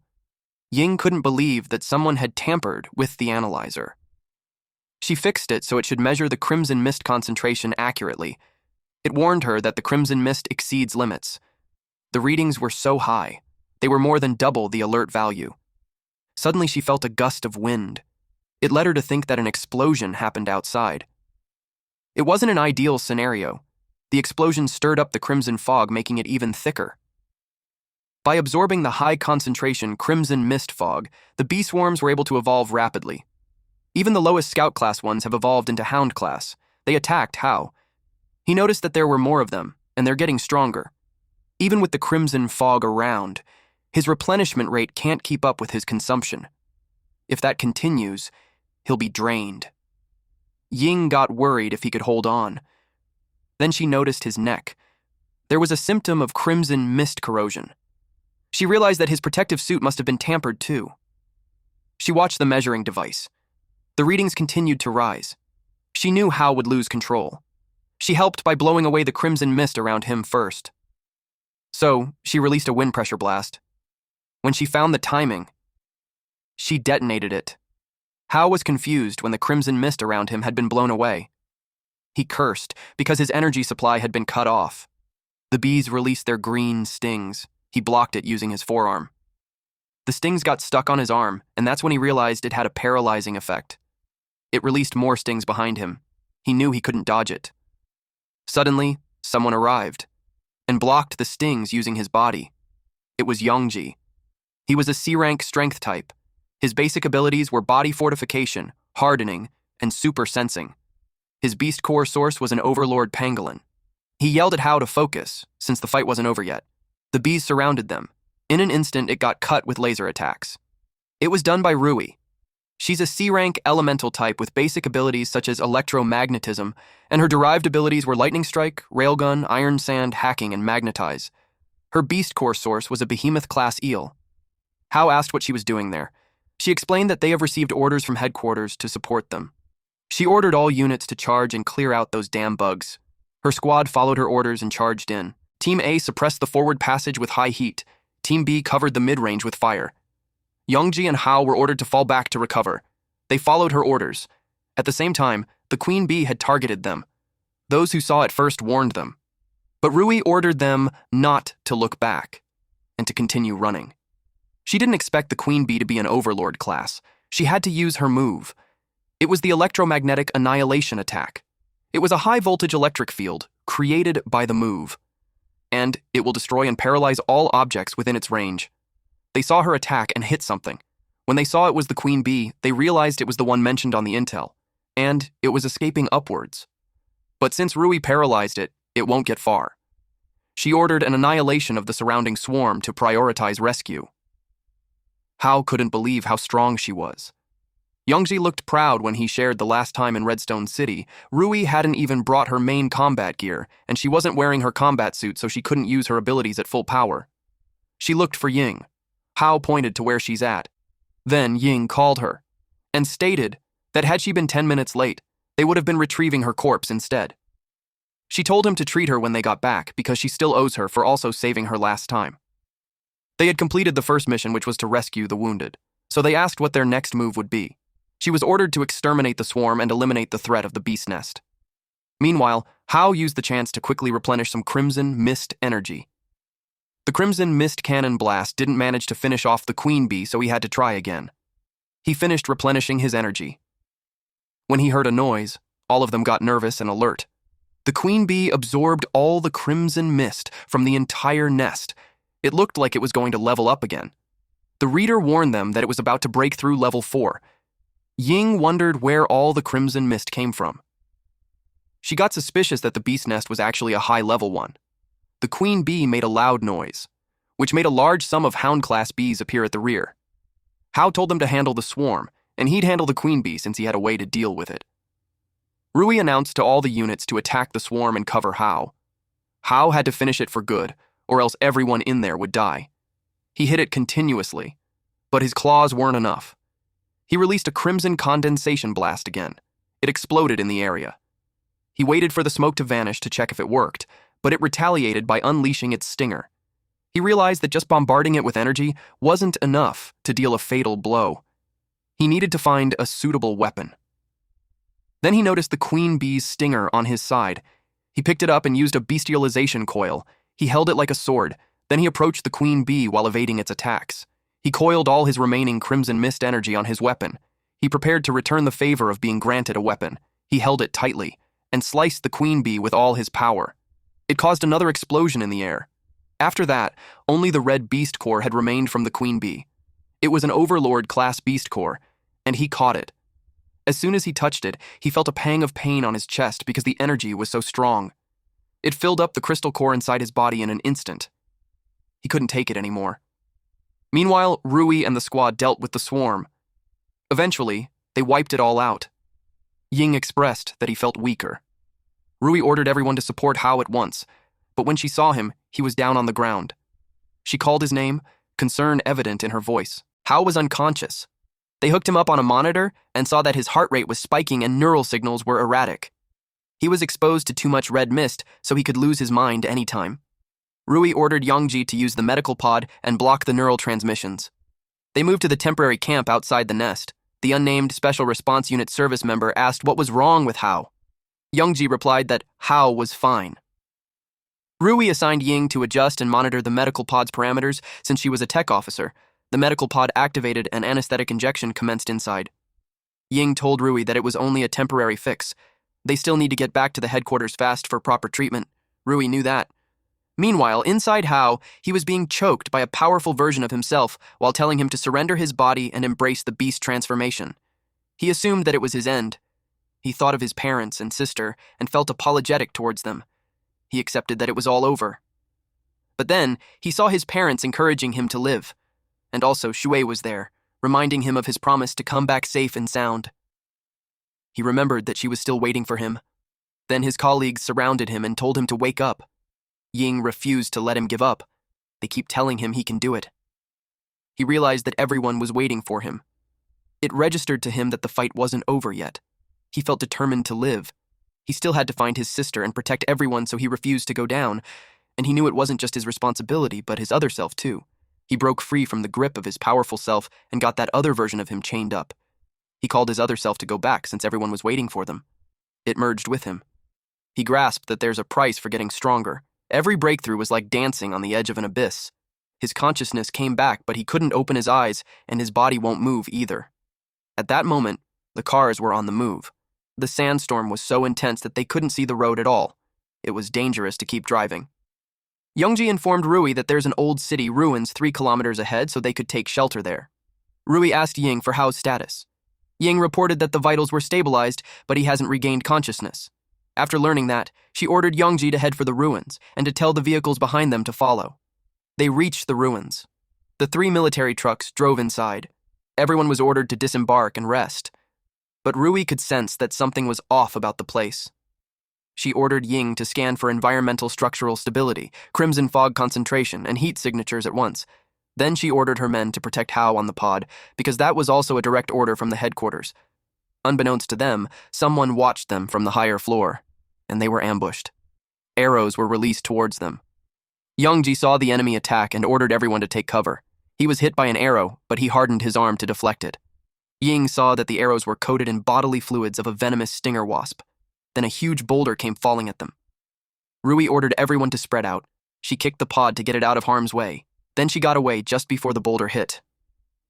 Ying couldn't believe that someone had tampered with the analyzer. She fixed it so it should measure the crimson mist concentration accurately. It warned her that the crimson mist exceeds limits. The readings were so high, they were more than double the alert value. Suddenly she felt a gust of wind. It led her to think that an explosion happened outside. It wasn't an ideal scenario. The explosion stirred up the crimson fog, making it even thicker. By absorbing the high-concentration crimson mist fog, the bee swarms were able to evolve rapidly. Even the lowest scout class ones have evolved into hound class. They attacked Hao. He noticed that there were more of them, and they're getting stronger. Even with the crimson fog around, his replenishment rate can't keep up with his consumption. If that continues, he'll be drained. Ying got worried if he could hold on. Then she noticed his neck. There was a symptom of crimson mist corrosion. She realized that his protective suit must have been tampered too. She watched the measuring device. The readings continued to rise. She knew Hao would lose control. She helped by blowing away the crimson mist around him first. So, she released a wind pressure blast. When she found the timing, she detonated it. Hao was confused when the crimson mist around him had been blown away. He cursed because his energy supply had been cut off. The bees released their green stings. He blocked it using his forearm. The stings got stuck on his arm, and that's when he realized it had a paralyzing effect. It released more stings behind him. He knew he couldn't dodge it. Suddenly, someone arrived and blocked the stings using his body. It was Yongji. He was a C-rank strength type. His basic abilities were body fortification, hardening, and super sensing. His beast core source was an overlord pangolin. He yelled at Hao to focus, since the fight wasn't over yet. The bees surrounded them. In an instant, it got cut with laser attacks. It was done by Rui. She's a C-rank elemental type with basic abilities such as electromagnetism, and her derived abilities were lightning strike, railgun, iron sand, hacking, and magnetize. Her beast core source was a behemoth-class eel. Hao asked what she was doing there. She explained that they have received orders from headquarters to support them. She ordered all units to charge and clear out those damn bugs. Her squad followed her orders and charged in. Team A suppressed the forward passage with high heat. Team B covered the mid-range with fire. Youngji and Hao were ordered to fall back to recover. They followed her orders. At the same time, the Queen Bee had targeted them. Those who saw it first warned them. But Rui ordered them not to look back and to continue running. She didn't expect the Queen Bee to be an overlord class. She had to use her move. It was the electromagnetic annihilation attack. It was a high-voltage electric field created by the move, and it will destroy and paralyze all objects within its range. They saw her attack and hit something. When they saw it was the Queen Bee, they realized it was the one mentioned on the intel, and it was escaping upwards. But since Rui paralyzed it, it won't get far. She ordered an annihilation of the surrounding swarm to prioritize rescue. Hao couldn't believe how strong she was. Youngji looked proud when he shared the last time in Redstone City. Rui hadn't even brought her main combat gear, and she wasn't wearing her combat suit, so she couldn't use her abilities at full power. She looked for Ying. Hao pointed to where she's at. Then Ying called her, and stated that had she been 10 minutes late, they would have been retrieving her corpse instead. She told him to treat her when they got back, because she still owes her for also saving her last time. They had completed the first mission, which was to rescue the wounded, so they asked what their next move would be. She was ordered to exterminate the swarm and eliminate the threat of the beast nest. Meanwhile, Hao used the chance to quickly replenish some Crimson Mist energy. The Crimson Mist cannon blast didn't manage to finish off the Queen Bee, so he had to try again. He finished replenishing his energy. When he heard a noise, all of them got nervous and alert. The Queen Bee absorbed all the Crimson Mist from the entire nest. It looked like it was going to level up again. The reader warned them that it was about to break through level 4. Ying wondered where all the Crimson Mist came from. She got suspicious that the beast nest was actually a high-level one. The Queen Bee made a loud noise, which made a large sum of Hound-class bees appear at the rear. Hao told them to handle the swarm, and he'd handle the Queen Bee since he had a way to deal with it. Rui announced to all the units to attack the swarm and cover Hao. Hao had to finish it for good, or else everyone in there would die. He hit it continuously, but his claws weren't enough. He released a crimson condensation blast again. It exploded in the area. He waited for the smoke to vanish to check if it worked, but it retaliated by unleashing its stinger. He realized that just bombarding it with energy wasn't enough to deal a fatal blow. He needed to find a suitable weapon. Then he noticed the Queen Bee's stinger on his side. He picked it up and used a bestialization coil. He held it like a sword. Then he approached the Queen Bee while evading its attacks. He coiled all his remaining Crimson Mist energy on his weapon. He prepared to return the favor of being granted a weapon. He held it tightly and sliced the Queen Bee with all his power. It caused another explosion in the air. After that, only the red beast core had remained from the Queen Bee. It was an Overlord-class beast core, and he caught it. As soon as he touched it, he felt a pang of pain on his chest because the energy was so strong. It filled up the crystal core inside his body in an instant. He couldn't take it anymore. Meanwhile, Rui and the squad dealt with the swarm. Eventually, they wiped it all out. Ying expressed that he felt weaker. Rui ordered everyone to support Hao at once, but when she saw him, he was down on the ground. She called his name, concern evident in her voice. Hao was unconscious. They hooked him up on a monitor and saw that his heart rate was spiking and neural signals were erratic. He was exposed to too much red mist, so he could lose his mind anytime. Rui ordered Youngji to use the medical pod and block the neural transmissions. They moved to the temporary camp outside the nest. The unnamed Special Response Unit service member asked what was wrong with Hao. Youngji replied that Hao was fine. Rui assigned Ying to adjust and monitor the medical pod's parameters since she was a tech officer. The medical pod activated and anesthetic injection commenced inside. Ying told Rui that it was only a temporary fix. They still need to get back to the headquarters fast for proper treatment. Rui knew that. Meanwhile, inside Hao, he was being choked by a powerful version of himself while telling him to surrender his body and embrace the beast transformation. He assumed that it was his end. He thought of his parents and sister and felt apologetic towards them. He accepted that it was all over. But then, he saw his parents encouraging him to live. And also, Shui was there, reminding him of his promise to come back safe and sound. He remembered that she was still waiting for him. Then his colleagues surrounded him and told him to wake up. Ying refused to let him give up. They keep telling him he can do it. He realized that everyone was waiting for him. It registered to him that the fight wasn't over yet. He felt determined to live. He still had to find his sister and protect everyone, so he refused to go down. and he knew it wasn't just his responsibility, but his other self too. He broke free from the grip of his powerful self and got that other version of him chained up. He called his other self to go back since everyone was waiting for them. It merged with him. He grasped that there's a price for getting stronger. Every breakthrough was like dancing on the edge of an abyss. His consciousness came back, but he couldn't open his eyes, and his body won't move either. At that moment, the cars were on the move. The sandstorm was so intense that they couldn't see the road at all. It was dangerous to keep driving. Youngji informed Rui that there's an old city ruins 3 kilometers ahead so they could take shelter there. Rui asked Ying for Hao's status. Ying reported that the vitals were stabilized, but he hasn't regained consciousness. After learning that, she ordered Youngji to head for the ruins and to tell the vehicles behind them to follow. They reached the ruins. The 3 military trucks drove inside. Everyone was ordered to disembark and rest. But Rui could sense that something was off about the place. She ordered Ying to scan for environmental structural stability, crimson fog concentration, and heat signatures at once. Then she ordered her men to protect Hao on the pod, because that was also a direct order from the headquarters. Unbeknownst to them, someone watched them from the higher floor, and they were ambushed. Arrows were released towards them. Youngji saw the enemy attack and ordered everyone to take cover. He was hit by an arrow, but he hardened his arm to deflect it. Ying saw that the arrows were coated in bodily fluids of a venomous stinger wasp. Then a huge boulder came falling at them. Rui ordered everyone to spread out. She kicked the pod to get it out of harm's way. Then she got away just before the boulder hit.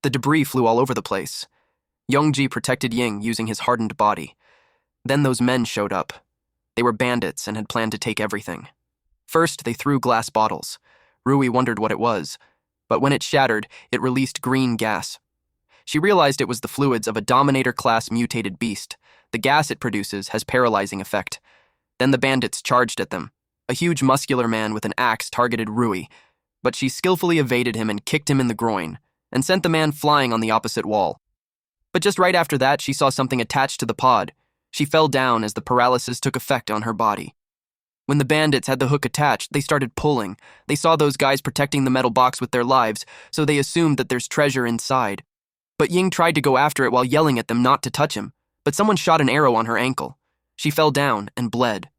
The debris flew all over the place. Youngji protected Ying using his hardened body. Then those men showed up. They were bandits and had planned to take everything. First, they threw glass bottles. Rui wondered what it was, but when it shattered, it released green gas. She realized it was the fluids of a Dominator-class mutated beast. The gas it produces has paralyzing effect. Then the bandits charged at them. A huge muscular man with an axe targeted Rui, but she skillfully evaded him and kicked him in the groin, and sent the man flying on the opposite wall. But just right after that, she saw something attached to the pod. She fell down as the paralysis took effect on her body. When the bandits had the hook attached, they started pulling. They saw those guys protecting the metal box with their lives, so they assumed that there's treasure inside. But Ying tried to go after it while yelling at them not to touch him, but someone shot an arrow on her ankle. She fell down and bled.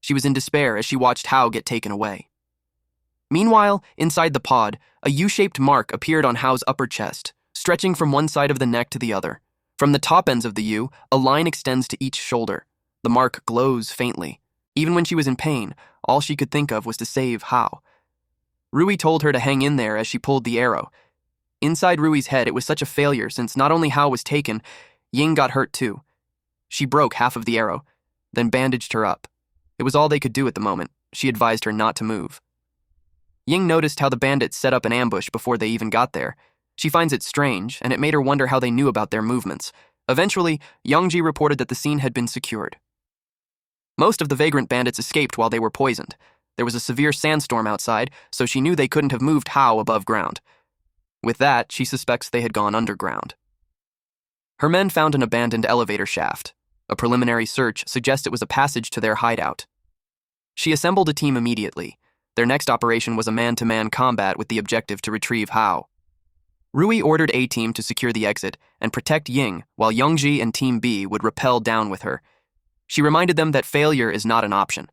She was in despair as she watched Hao get taken away. Meanwhile, inside the pod, a U-shaped mark appeared on Hao's upper chest, stretching from one side of the neck to the other. From the top ends of the U, a line extends to each shoulder. The mark glows faintly. Even when she was in pain, all she could think of was to save Hao. Rui told her to hang in there as she pulled the arrow. Inside Rui's head, it was such a failure since not only Hao was taken, Ying got hurt too. She broke half of the arrow, then bandaged her up. It was all they could do at the moment. She advised her not to move. Ying noticed how the bandits set up an ambush before they even got there. She finds it strange, and it made her wonder how they knew about their movements. Eventually, Youngji reported that the scene had been secured. Most of the vagrant bandits escaped while they were poisoned. There was a severe sandstorm outside, so she knew they couldn't have moved Hao above ground. With that, she suspects they had gone underground. Her men found an abandoned elevator shaft. A preliminary search suggests it was a passage to their hideout. She assembled a team immediately. Their next operation was a man-to-man combat with the objective to retrieve Hao. Rui ordered A-Team to secure the exit and protect Ying, while Youngji and Team B would rappel down with her. She reminded them that failure is not an option.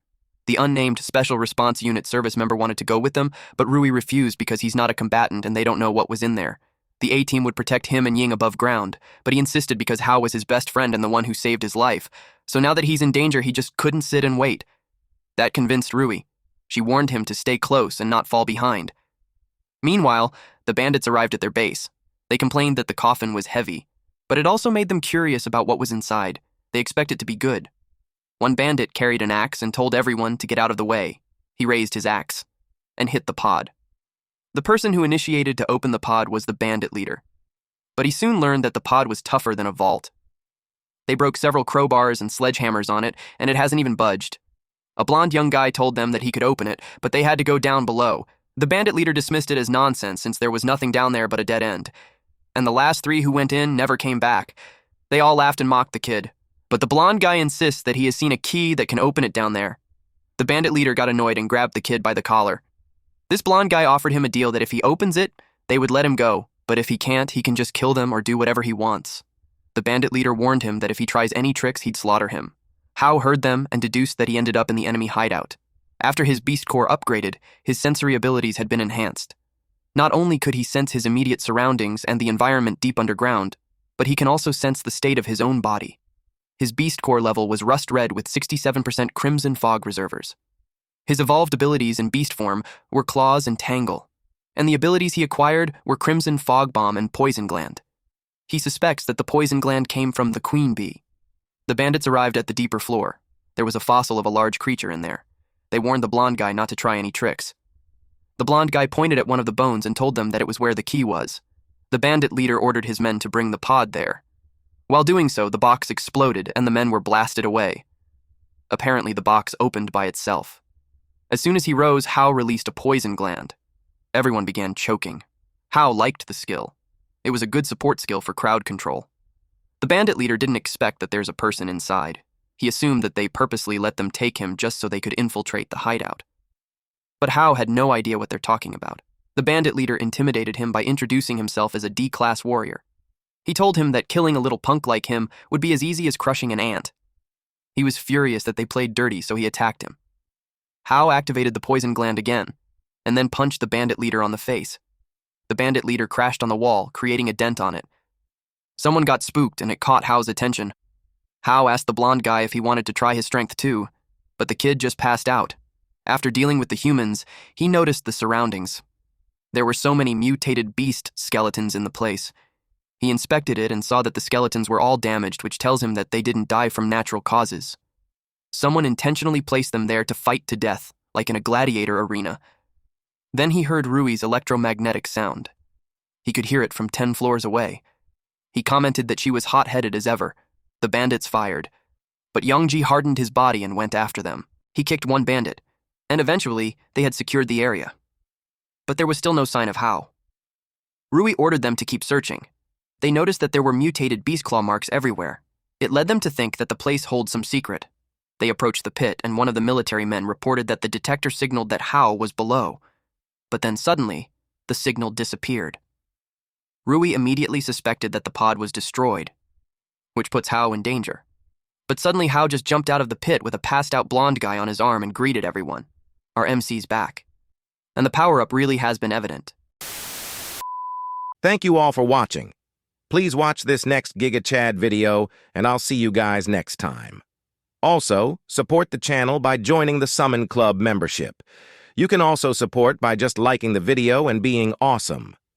The unnamed Special Response Unit service member wanted to go with them, but Rui refused because he's not a combatant and they don't know what was in there. The A-Team would protect him and Ying above ground, but he insisted because Hao was his best friend and the one who saved his life. So now that he's in danger, he just couldn't sit and wait. That convinced Rui. She warned him to stay close and not fall behind. Meanwhile, the bandits arrived at their base. They complained that the coffin was heavy, but it also made them curious about what was inside. They expected it to be good. One bandit carried an axe and told everyone to get out of the way. He raised his axe and hit the pod. The person who initiated to open the pod was the bandit leader, but he soon learned that the pod was tougher than a vault. They broke several crowbars and sledgehammers on it, and it hasn't even budged. A blonde young guy told them that he could open it, but they had to go down below. The bandit leader dismissed it as nonsense since there was nothing down there but a dead end. And the last 3 who went in never came back. They all laughed and mocked the kid. But the blonde guy insists that he has seen a key that can open it down there. The bandit leader got annoyed and grabbed the kid by the collar. This blonde guy offered him a deal that if he opens it, they would let him go, but if he can't, he can just kill them or do whatever he wants. The bandit leader warned him that if he tries any tricks, he'd slaughter him. Hao heard them and deduced that he ended up in the enemy hideout. After his beast core upgraded, his sensory abilities had been enhanced. Not only could he sense his immediate surroundings and the environment deep underground, but he can also sense the state of his own body. His beast core level was rust red with 67% crimson fog reservers. His evolved abilities in beast form were claws and tangle, and the abilities he acquired were crimson fog bomb and poison gland. He suspects that the poison gland came from the queen bee. The bandits arrived at the deeper floor. There was a fossil of a large creature in there. They warned the blonde guy not to try any tricks. The blonde guy pointed at one of the bones and told them that it was where the key was. The bandit leader ordered his men to bring the pod there. While doing so, the box exploded and the men were blasted away. Apparently, the box opened by itself. As soon as he rose, Hao released a poison gland. Everyone began choking. Hao liked the skill. It was a good support skill for crowd control. The bandit leader didn't expect that there's a person inside. He assumed that they purposely let them take him just so they could infiltrate the hideout. But Hao had no idea what they're talking about. The bandit leader intimidated him by introducing himself as a D-class warrior. He told him that killing a little punk like him would be as easy as crushing an ant. He was furious that they played dirty, so he attacked him. Hao activated the poison gland again, and then punched the bandit leader on the face. The bandit leader crashed on the wall, creating a dent on it. Someone got spooked, and it caught Hao's attention. Hao asked the blonde guy if he wanted to try his strength too, but the kid just passed out. After dealing with the humans, he noticed the surroundings. There were so many mutated beast skeletons in the place. He inspected it and saw that the skeletons were all damaged, which tells him that they didn't die from natural causes. Someone intentionally placed them there to fight to death, like in a gladiator arena. Then he heard Rui's electromagnetic sound. He could hear it from 10 floors away. He commented that she was hot-headed as ever. The bandits fired, but Youngji hardened his body and went after them. He kicked one bandit, and eventually they had secured the area. But there was still no sign of Hao. Rui ordered them to keep searching. They noticed that there were mutated beast claw marks everywhere. It led them to think that the place holds some secret. They approached the pit, and one of the military men reported that the detector signaled that Hao was below. But then suddenly, the signal disappeared. Rui immediately suspected that the pod was destroyed, which puts Hao in danger. But suddenly Hao just jumped out of the pit with a passed-out blonde guy on his arm and greeted everyone. Our MC's back. And the power-up really has been evident. Thank you all for watching. Please watch this next Giga Chad video, and I'll see you guys next time. Also, support the channel by joining the Summon Club membership. You can also support by just liking the video and being awesome.